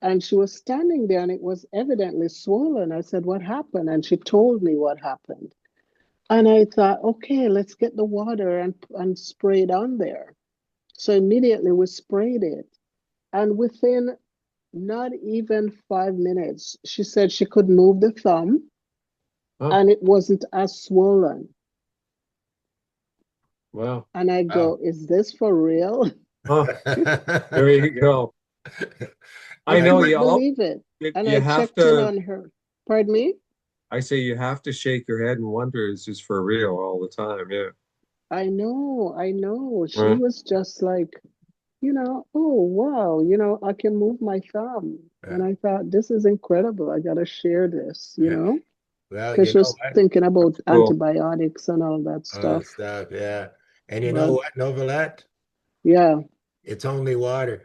and she was standing there, and it was evidently swollen. I said, "What happened?" And she told me what happened. And I thought, okay, let's get the water and spray it on there. So immediately we sprayed it, and within not even 5 minutes, she said she could move the thumb oh, and it wasn't as swollen. wow. And I Wow. go, is this for real? Oh, there you go. I I know couldn't y'all. believe it. And You I have checked in to. on her. Pardon me? I say you have to shake your head and wonder, is this for real all the time? Yeah. I know. She Right. was just like, oh, wow, I can move my thumb. Yeah. And I thought, this is incredible. I got to share this, Yeah. Well, because you she know was what? thinking about Cool. antibiotics and all that stuff. Stuff, yeah. And you know But what, Novelette? yeah, It's only water.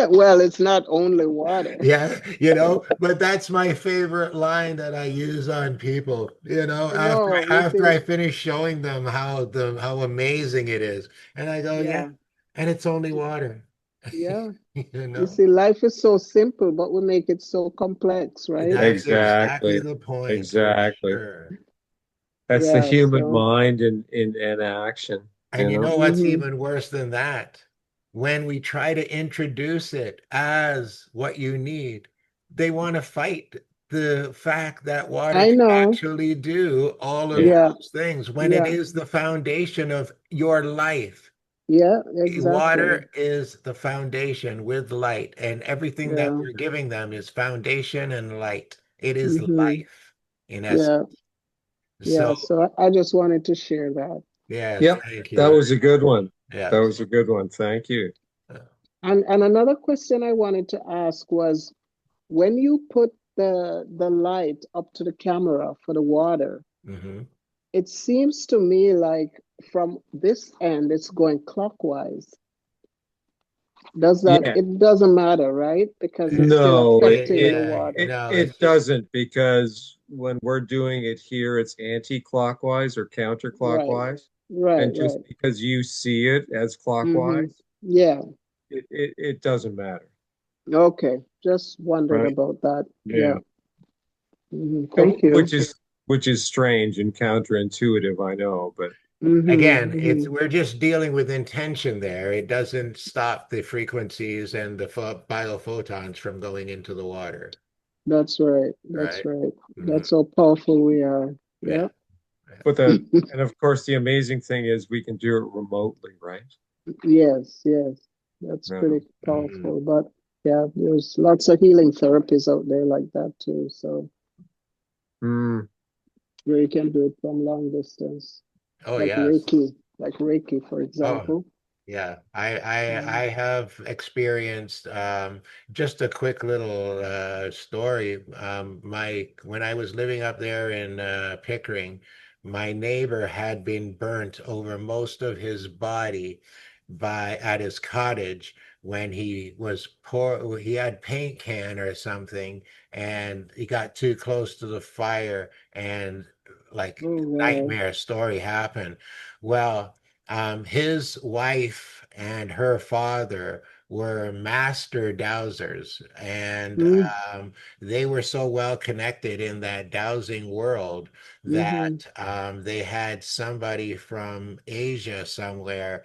well, it's not only water. Yeah, but that's my favorite line that I use on people, after No, you after see, I finish showing them how amazing it is. And I go, yeah, yeah, and it's only water. yeah. You You know? see, life is so simple, but we make it so complex, right? That's exactly Exactly. the point for Exactly. sure. That's the Yeah, human so, mind in action, And you you know? know what's hmm even worse than that? When we try to introduce it as what you need, they want to fight the fact that water I can know. actually do all of Yeah. Yeah, those things when it yeah, is the foundation of your life. yeah, exactly. Water is the foundation with light, and everything that Yeah. we're giving them is foundation and light. It is hmm life in essence. Yeah, So, yeah. So I just wanted to share that. yes, Yep. thank That you. was a good one. That Yes. was a good one. Thank you. And another question I wanted to ask was when you put the light up to the camera for the water, Mhm. it seems to me like from this end it's going clockwise. Does that, Yeah. it doesn't matter, right? Because it's still No, affecting the Yeah, water. no, it it's just doesn't because when we're doing it here, it's anti-clockwise or Right, counterclockwise. right, And just right. because you see it as hmm clockwise, Yeah. it doesn't matter, Okay. Just wondered right? about that. Yeah. Yeah. Thank you. Which is strange and counterintuitive, I know, but again, Hmm we're just dealing with intention there. It doesn't stop the frequencies and the biophotons from going into the water, That's right. That's right? right. Mhm. That's how powerful we are. Yeah, Yep. yeah, but and of course the amazing thing is we can do it remotely, right? Yes, yes. That's Yeah. pretty mhm. powerful. But yeah, there's lots of healing therapies out there like that too. So Mm, where you can do it from long distance, Oh yes. Like Reiki, for Oh, example. yeah. I Mm. have experienced just a quick little story. My when I was living up there in Pickering, my neighbor had been burnt over most of his body by at his cottage when he had paint can or something, and he got too close to the fire, and like Oh wow. nightmare story happened. Well, his wife and her father were master dowsers, and Mm, they were so well connected in that dowsing world mm-hmm. that they had somebody from Asia somewhere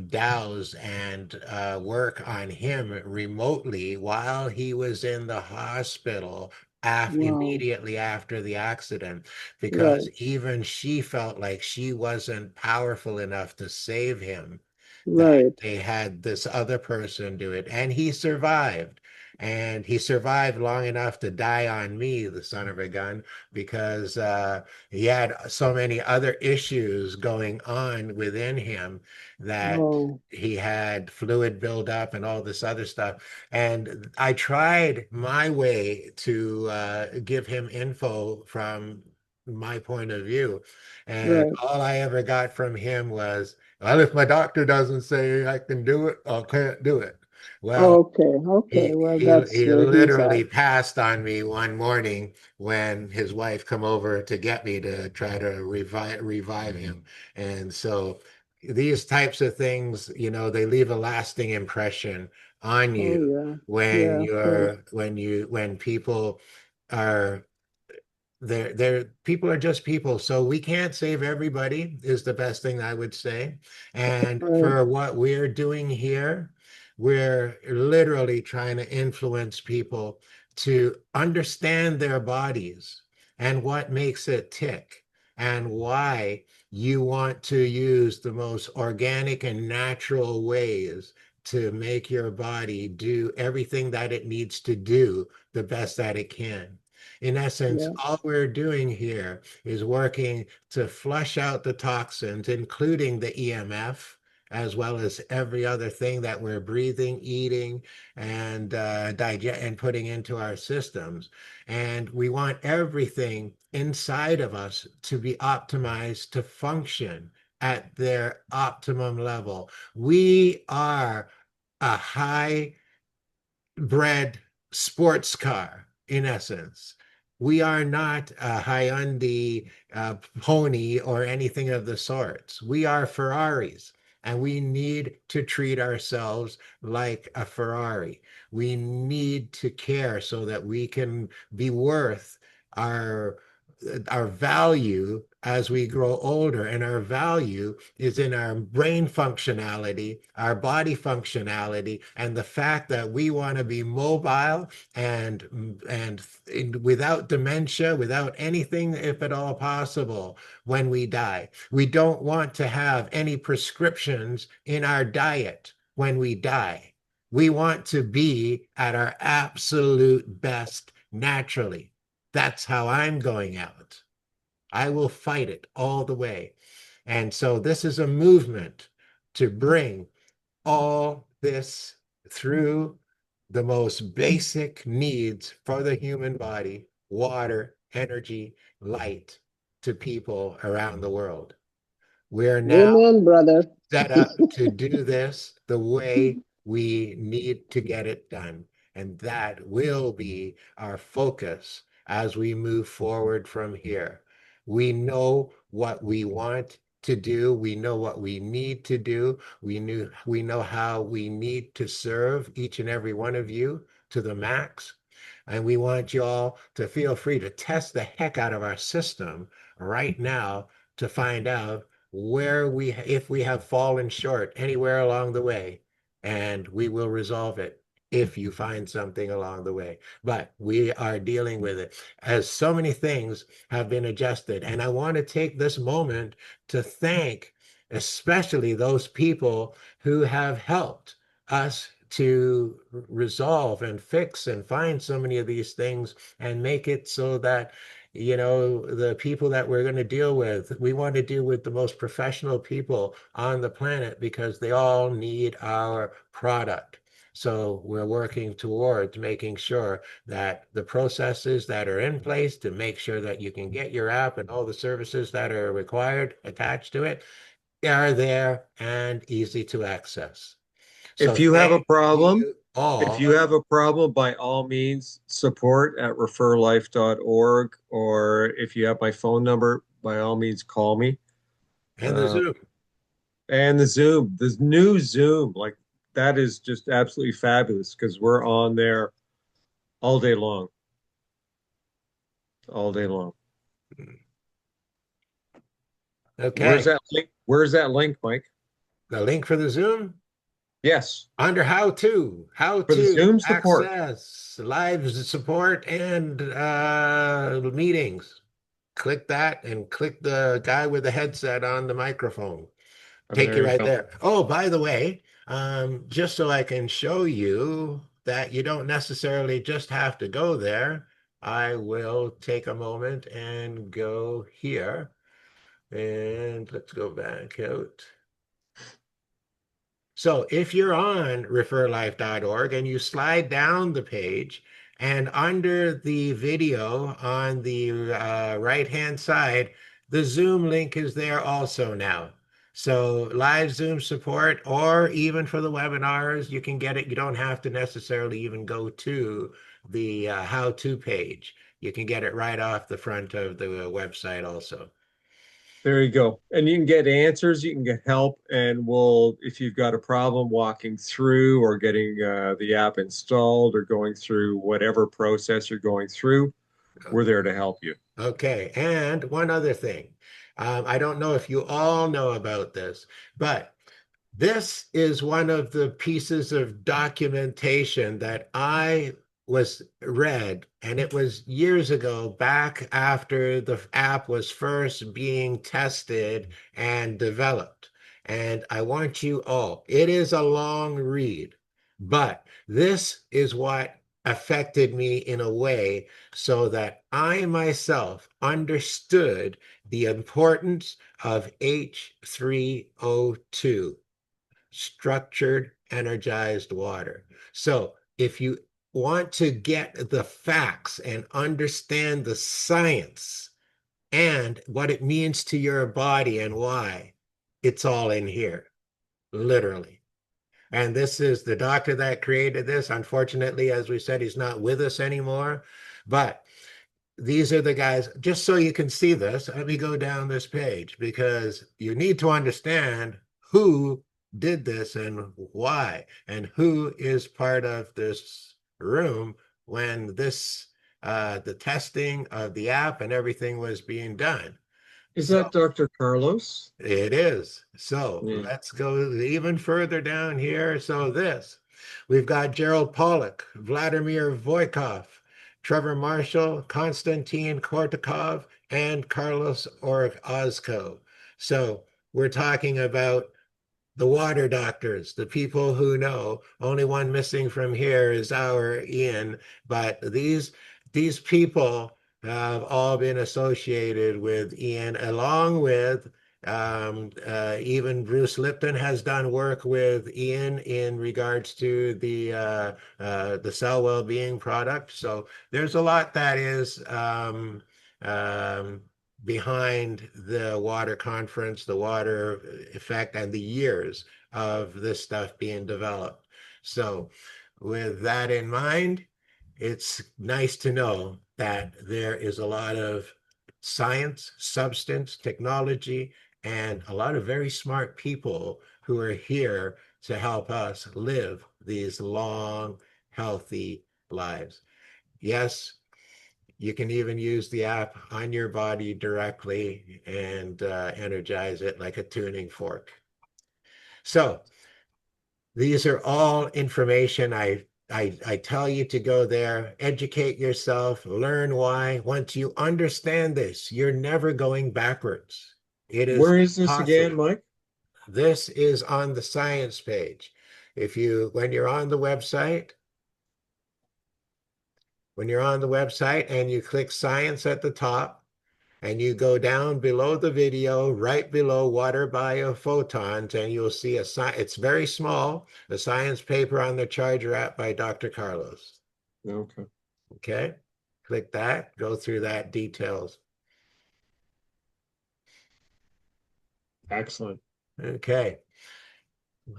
douse and work on him remotely while he was in the hospital Wow. immediately after the accident, because Right, even she felt like she wasn't powerful enough to save him, that right. they had this other person do it. And he survived. And he survived long enough to die on me, the son of a gun, because he had so many other issues going on within him that Oh, he had fluid buildup and all this other stuff. And I tried my way to give him info from my point of view. And right. all I ever got from him was, well, if my doctor doesn't say I can do it, I can't do it. Well, Okay, okay. he Well, he that's he where he's at. literally passed on me one morning when his wife come over to get me to try to revive him. And so these types of things, they leave a lasting impression on Oh you yeah. Yeah, of course. when people are they're people are just people, so we can't save everybody is the best thing I would say. And Right. for what we're doing here, we're literally trying to influence people to understand their bodies and what makes it tick, and why you want to use the most organic and natural ways to make your body do everything that it needs to do the best that it can. In essence, Yeah. all we're doing here is working to flush out the toxins, including the EMF, as well as every other thing that we're breathing, eating, and digest and putting into our systems. And we want everything inside of us to be optimized to function at their optimum level. We are a high bred sports car, in essence. We are not a Hyundai pony or anything of the sorts. We are Ferraris, and we need to treat ourselves like a Ferrari. We need to care so that we can be worth our our value as we grow older, and our value is in our brain functionality, our body functionality, and the fact that we want to be mobile and without dementia, without anything, if at all possible, when we die. We don't want to have any prescriptions in our diet when we die. We want to be at our absolute best naturally. That's how I'm going out. I will fight it all the way. And so this is a movement to bring all this through the most basic needs for the human body, water, energy, light, to people around the world. We're now Amen, brother. set up to do this the way we need to get it done. And that will be our focus as we move forward from here. We know what we want to do. We know what we need to do. We know how we need to serve each and every one of you to the max. And we want you all to feel free to test the heck out of our system right now to find out where if we have fallen short anywhere along the way, and we will resolve it if you find something along the way. But we are dealing with it as so many things have been adjusted. And I want to take this moment to thank especially those people who have helped us to resolve and fix and find so many of these things and make it so that the people that we're going to deal with, we want to deal with the most professional people on the planet because they all need our product. So we're working towards making sure that the processes that are in place to make sure that you can get your app and all the services that are required attached to it are there and easy to access. So If you have a thank problem, you all. if you have a problem, by all means, support at referlife.org, or if you have my phone number, by all means, call me. And the Zoom. And the Zoom, this new Zoom, like that is just absolutely fabulous because we're on there all day long, all day long. Where's Okay. that link? Where's that link, Mike? The link for the Zoom Yes, under how to for the Zoom support. access live support and meetings. Click that and click the guy with the headset on the microphone. Take you There you right go. there. Oh, by the way, just so I can show you that you don't necessarily just have to go there, I will take a moment and go here. And let's go back out. So if you're on referlife.org and you slide down the page, and under the video on the right-hand side, the Zoom link is there also now. So live Zoom support, or even for the webinars, you can get it. You don't have to necessarily even go to the how-to page. You can get it right off the front of the website also. There you go. And you can get answers, you can get help, and we'll, if you've got a problem walking through or getting the app installed or going through whatever process you're going through, we're there to help you. Okay, and one other thing. I don't know if you all know about this, but this is one of the pieces of documentation that I was read, and it was years ago, back after the app was first being tested and developed. And I want you all, it is a long read, but this is what affected me in a way so that I myself understood the importance of H3O2. structured, energized water. So if you want to get the facts and understand the science and what it means to your body and why, it's all in here, literally. And this is the doctor that created this. Unfortunately, as we said, he's not with us anymore. But these are the guys, just so you can see this, let me go down this page because you need to understand who did this and why, and who is part of this room when this, the testing of the app and everything was being done. Is So that Dr. Carlos? it is. So Yeah. let's go even further down here. So we've got Gerald Pollack, Vladimir Voykov, Trevor Marshall, Konstantin Kortakov, and Carlos Orozco. So we're talking about the water doctors, the people who know. Only one missing from here is our Ian, but these people have all been associated with Ian, along with even Bruce Lipton has done work with Ian in regards to the cell well-being product. So there's a lot that is um, behind the water conference, the water effect, and the years of this stuff being developed. So, with that in mind, it's nice to know that there is a lot of science, substance, technology, and a lot of very smart people who are here to help us live these long, healthy lives. Yes, you can even use the app on your body directly and energize it like a tuning fork. So these are all information. I tell you to go there, educate yourself, learn why. Once you understand this, you're never going backwards. It is Where is this again, possible. Mike? This is on the science page. When you're on the website, and you click science at the top, and you go down below the video, right below water biophotons, and you'll see it's very small, a science paper on the Charger app by Dr. Carlos. Okay. Okay, click that, go through that details. Excellent. Okay,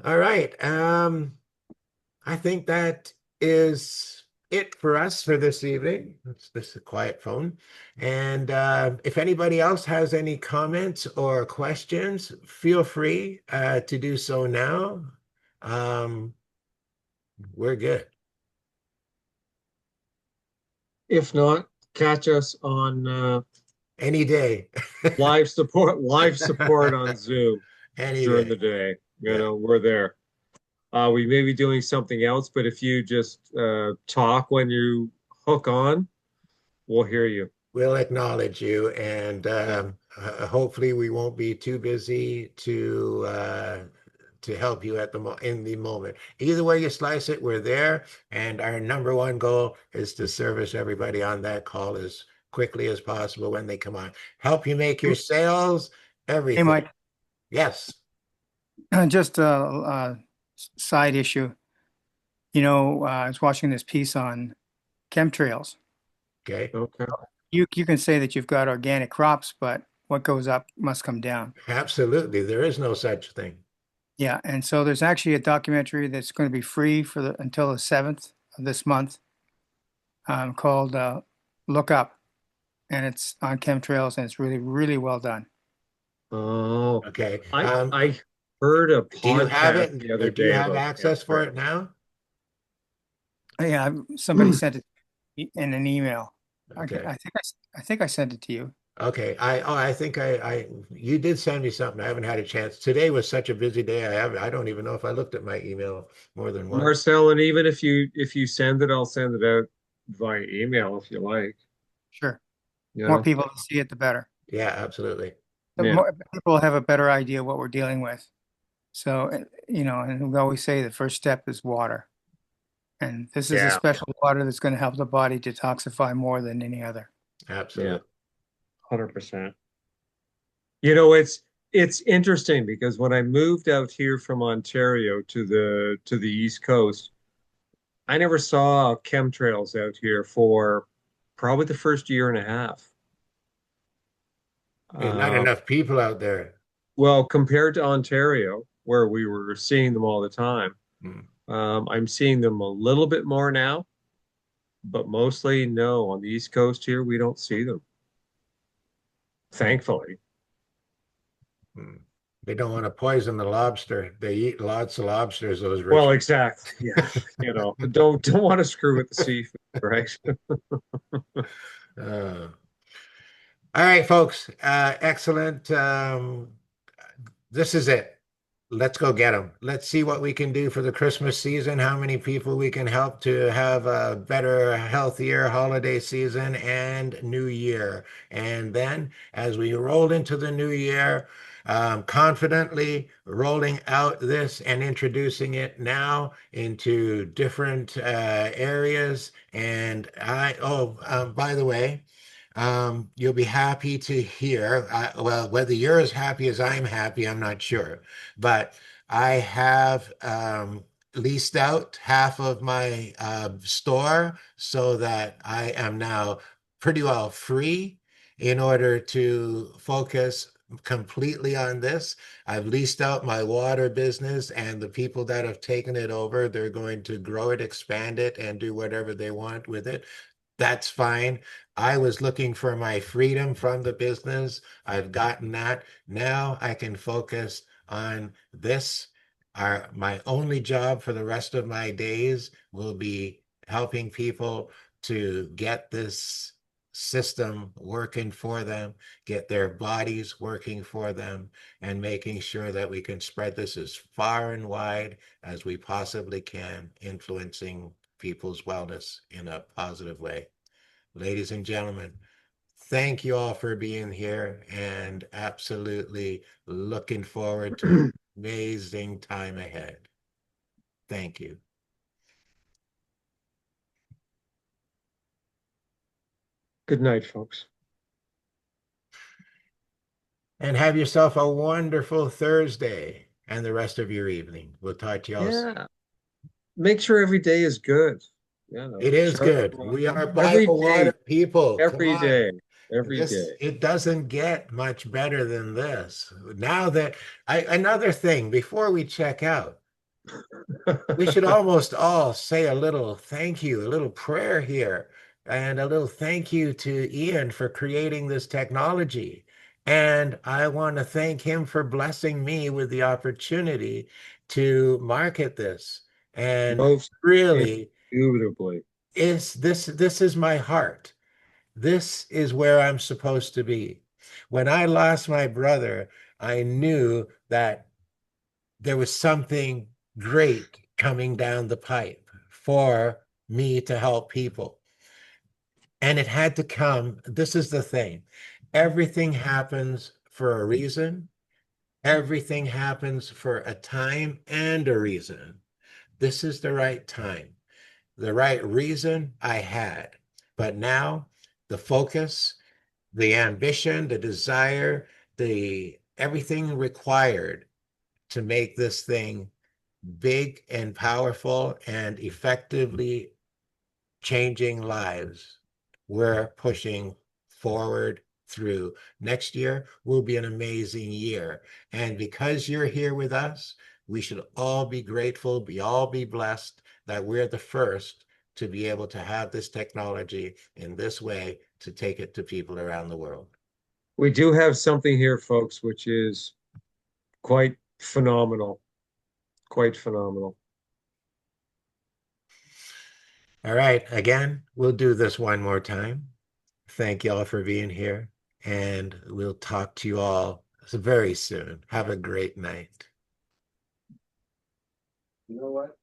all right. I think that is it for us for this evening. This is a quiet phone. And if anybody else has any comments or questions, feel free to do so now. Um, we're good. If not, catch us on Any day. live support on Zoom Any during the day. day. Yeah. We're there. We may be doing something else, but if you just talk when you hook on, we'll hear you. We'll acknowledge you, and hopefully we won't be too busy to help you in the moment. Either way you slice it, we're there, and our number one goal is to service everybody on that call as quickly as possible when they come on. Help you make your sales, Hey, everything. Mike, Yes. just a side issue. I was watching this piece on chemtrails. Okay. Okay. You can say that you've got organic crops, but what goes up must come down. Absolutely. There is no such thing. Yeah, and so there's actually a documentary that's going to be free until the 7th of this month, called Look Up, and it's on chemtrails, and it's really, really well done. Oh, Okay. I heard a Do you have podcast it? the other Do you day have about access for it chemtrails. now? Yeah, somebody sent it in an email. Okay. I think I sent it to you. Okay. I think you did send me something. I haven't had a chance. Today was such a busy day. I don't even know if I looked at my email more than once. Marcel, and even if you send it, I'll send it out via email if you like. Sure. You More know? people to see it, the better. Yeah, absolutely. The Yeah. more people have a better idea what we're dealing with. So, and we always say the first step is water. And this is a Yeah. special water that's going to help the body detoxify more than any other. Absolutely. 100%. It's it's interesting because when I moved out here from Ontario to the East Coast, I never saw chemtrails out here for probably the first year and a half. There's not Um, enough people out there. well, compared to Ontario, where we were seeing them all the time, Mm. I'm seeing them a little bit more now, but mostly no. On the East Coast here, we don't see them, thankfully. Mm. They don't want to poison the lobster. They eat lots of lobsters, those Well, rich. exactly. Yeah, don't want to screw with the seafood, right? Uh, all right, folks. Excellent. This is it. Let's go get them. Let's see what we can do for the Christmas season, how many people we can help to have a better, healthier holiday season and new year. And then as we roll into the new year, confidently rolling out this and introducing it now into different areas. And by the way, you'll be happy to hear, well, whether you're as happy as I'm happy, I'm not sure, but I have leased out half of my store so that I am now pretty well free in order to focus completely on this. I've leased out my water business, and the people that have taken it over, they're going to grow it, expand it, and do whatever they want with it. That's fine. I was looking for my freedom from the business. I've gotten that. Now I can focus on this. My only job for the rest of my days will be helping people to get this system working for them, get their bodies working for them, and making sure that we can spread this as far and wide as we possibly can, influencing people's wellness in a positive way. Ladies and gentlemen, thank you all for being here and absolutely looking forward to an amazing time ahead. Thank you. Good night, folks. And have yourself a wonderful Thursday and the rest of your evening. We'll talk to you all soon. Yeah. Make sure every day is good. You know, It is charge good. them We are every bipolar day, people. Come every on. day, every This day. it doesn't get much better than this. Now that another thing before we check out, we should almost all say a little thank you, a little prayer here, and a little thank you to Ian for creating this technology. And I want to thank him for blessing me with the opportunity to market this. And Most really, indubitably. this is my heart. This is where I'm supposed to be. When I lost my brother, I knew that there was something great coming down the pipe for me to help people. And it had to come. This is the thing. Everything happens for a reason. Everything happens for a time and a reason. This is the right time. The right reason I had. But now the focus, the ambition, the desire, the everything required to make this thing big and powerful and effectively changing lives. We're pushing forward through. Next year will be an amazing year. And because you're here with us, we should all be grateful, all be blessed that we're the first to be able to have this technology in this way to take it to people around the world. We do have something here, folks, which is quite phenomenal. Quite phenomenal. All right. Again, we'll do this one more time. Thank you all for being here, and we'll talk to you all very soon. Have a great night. You know what?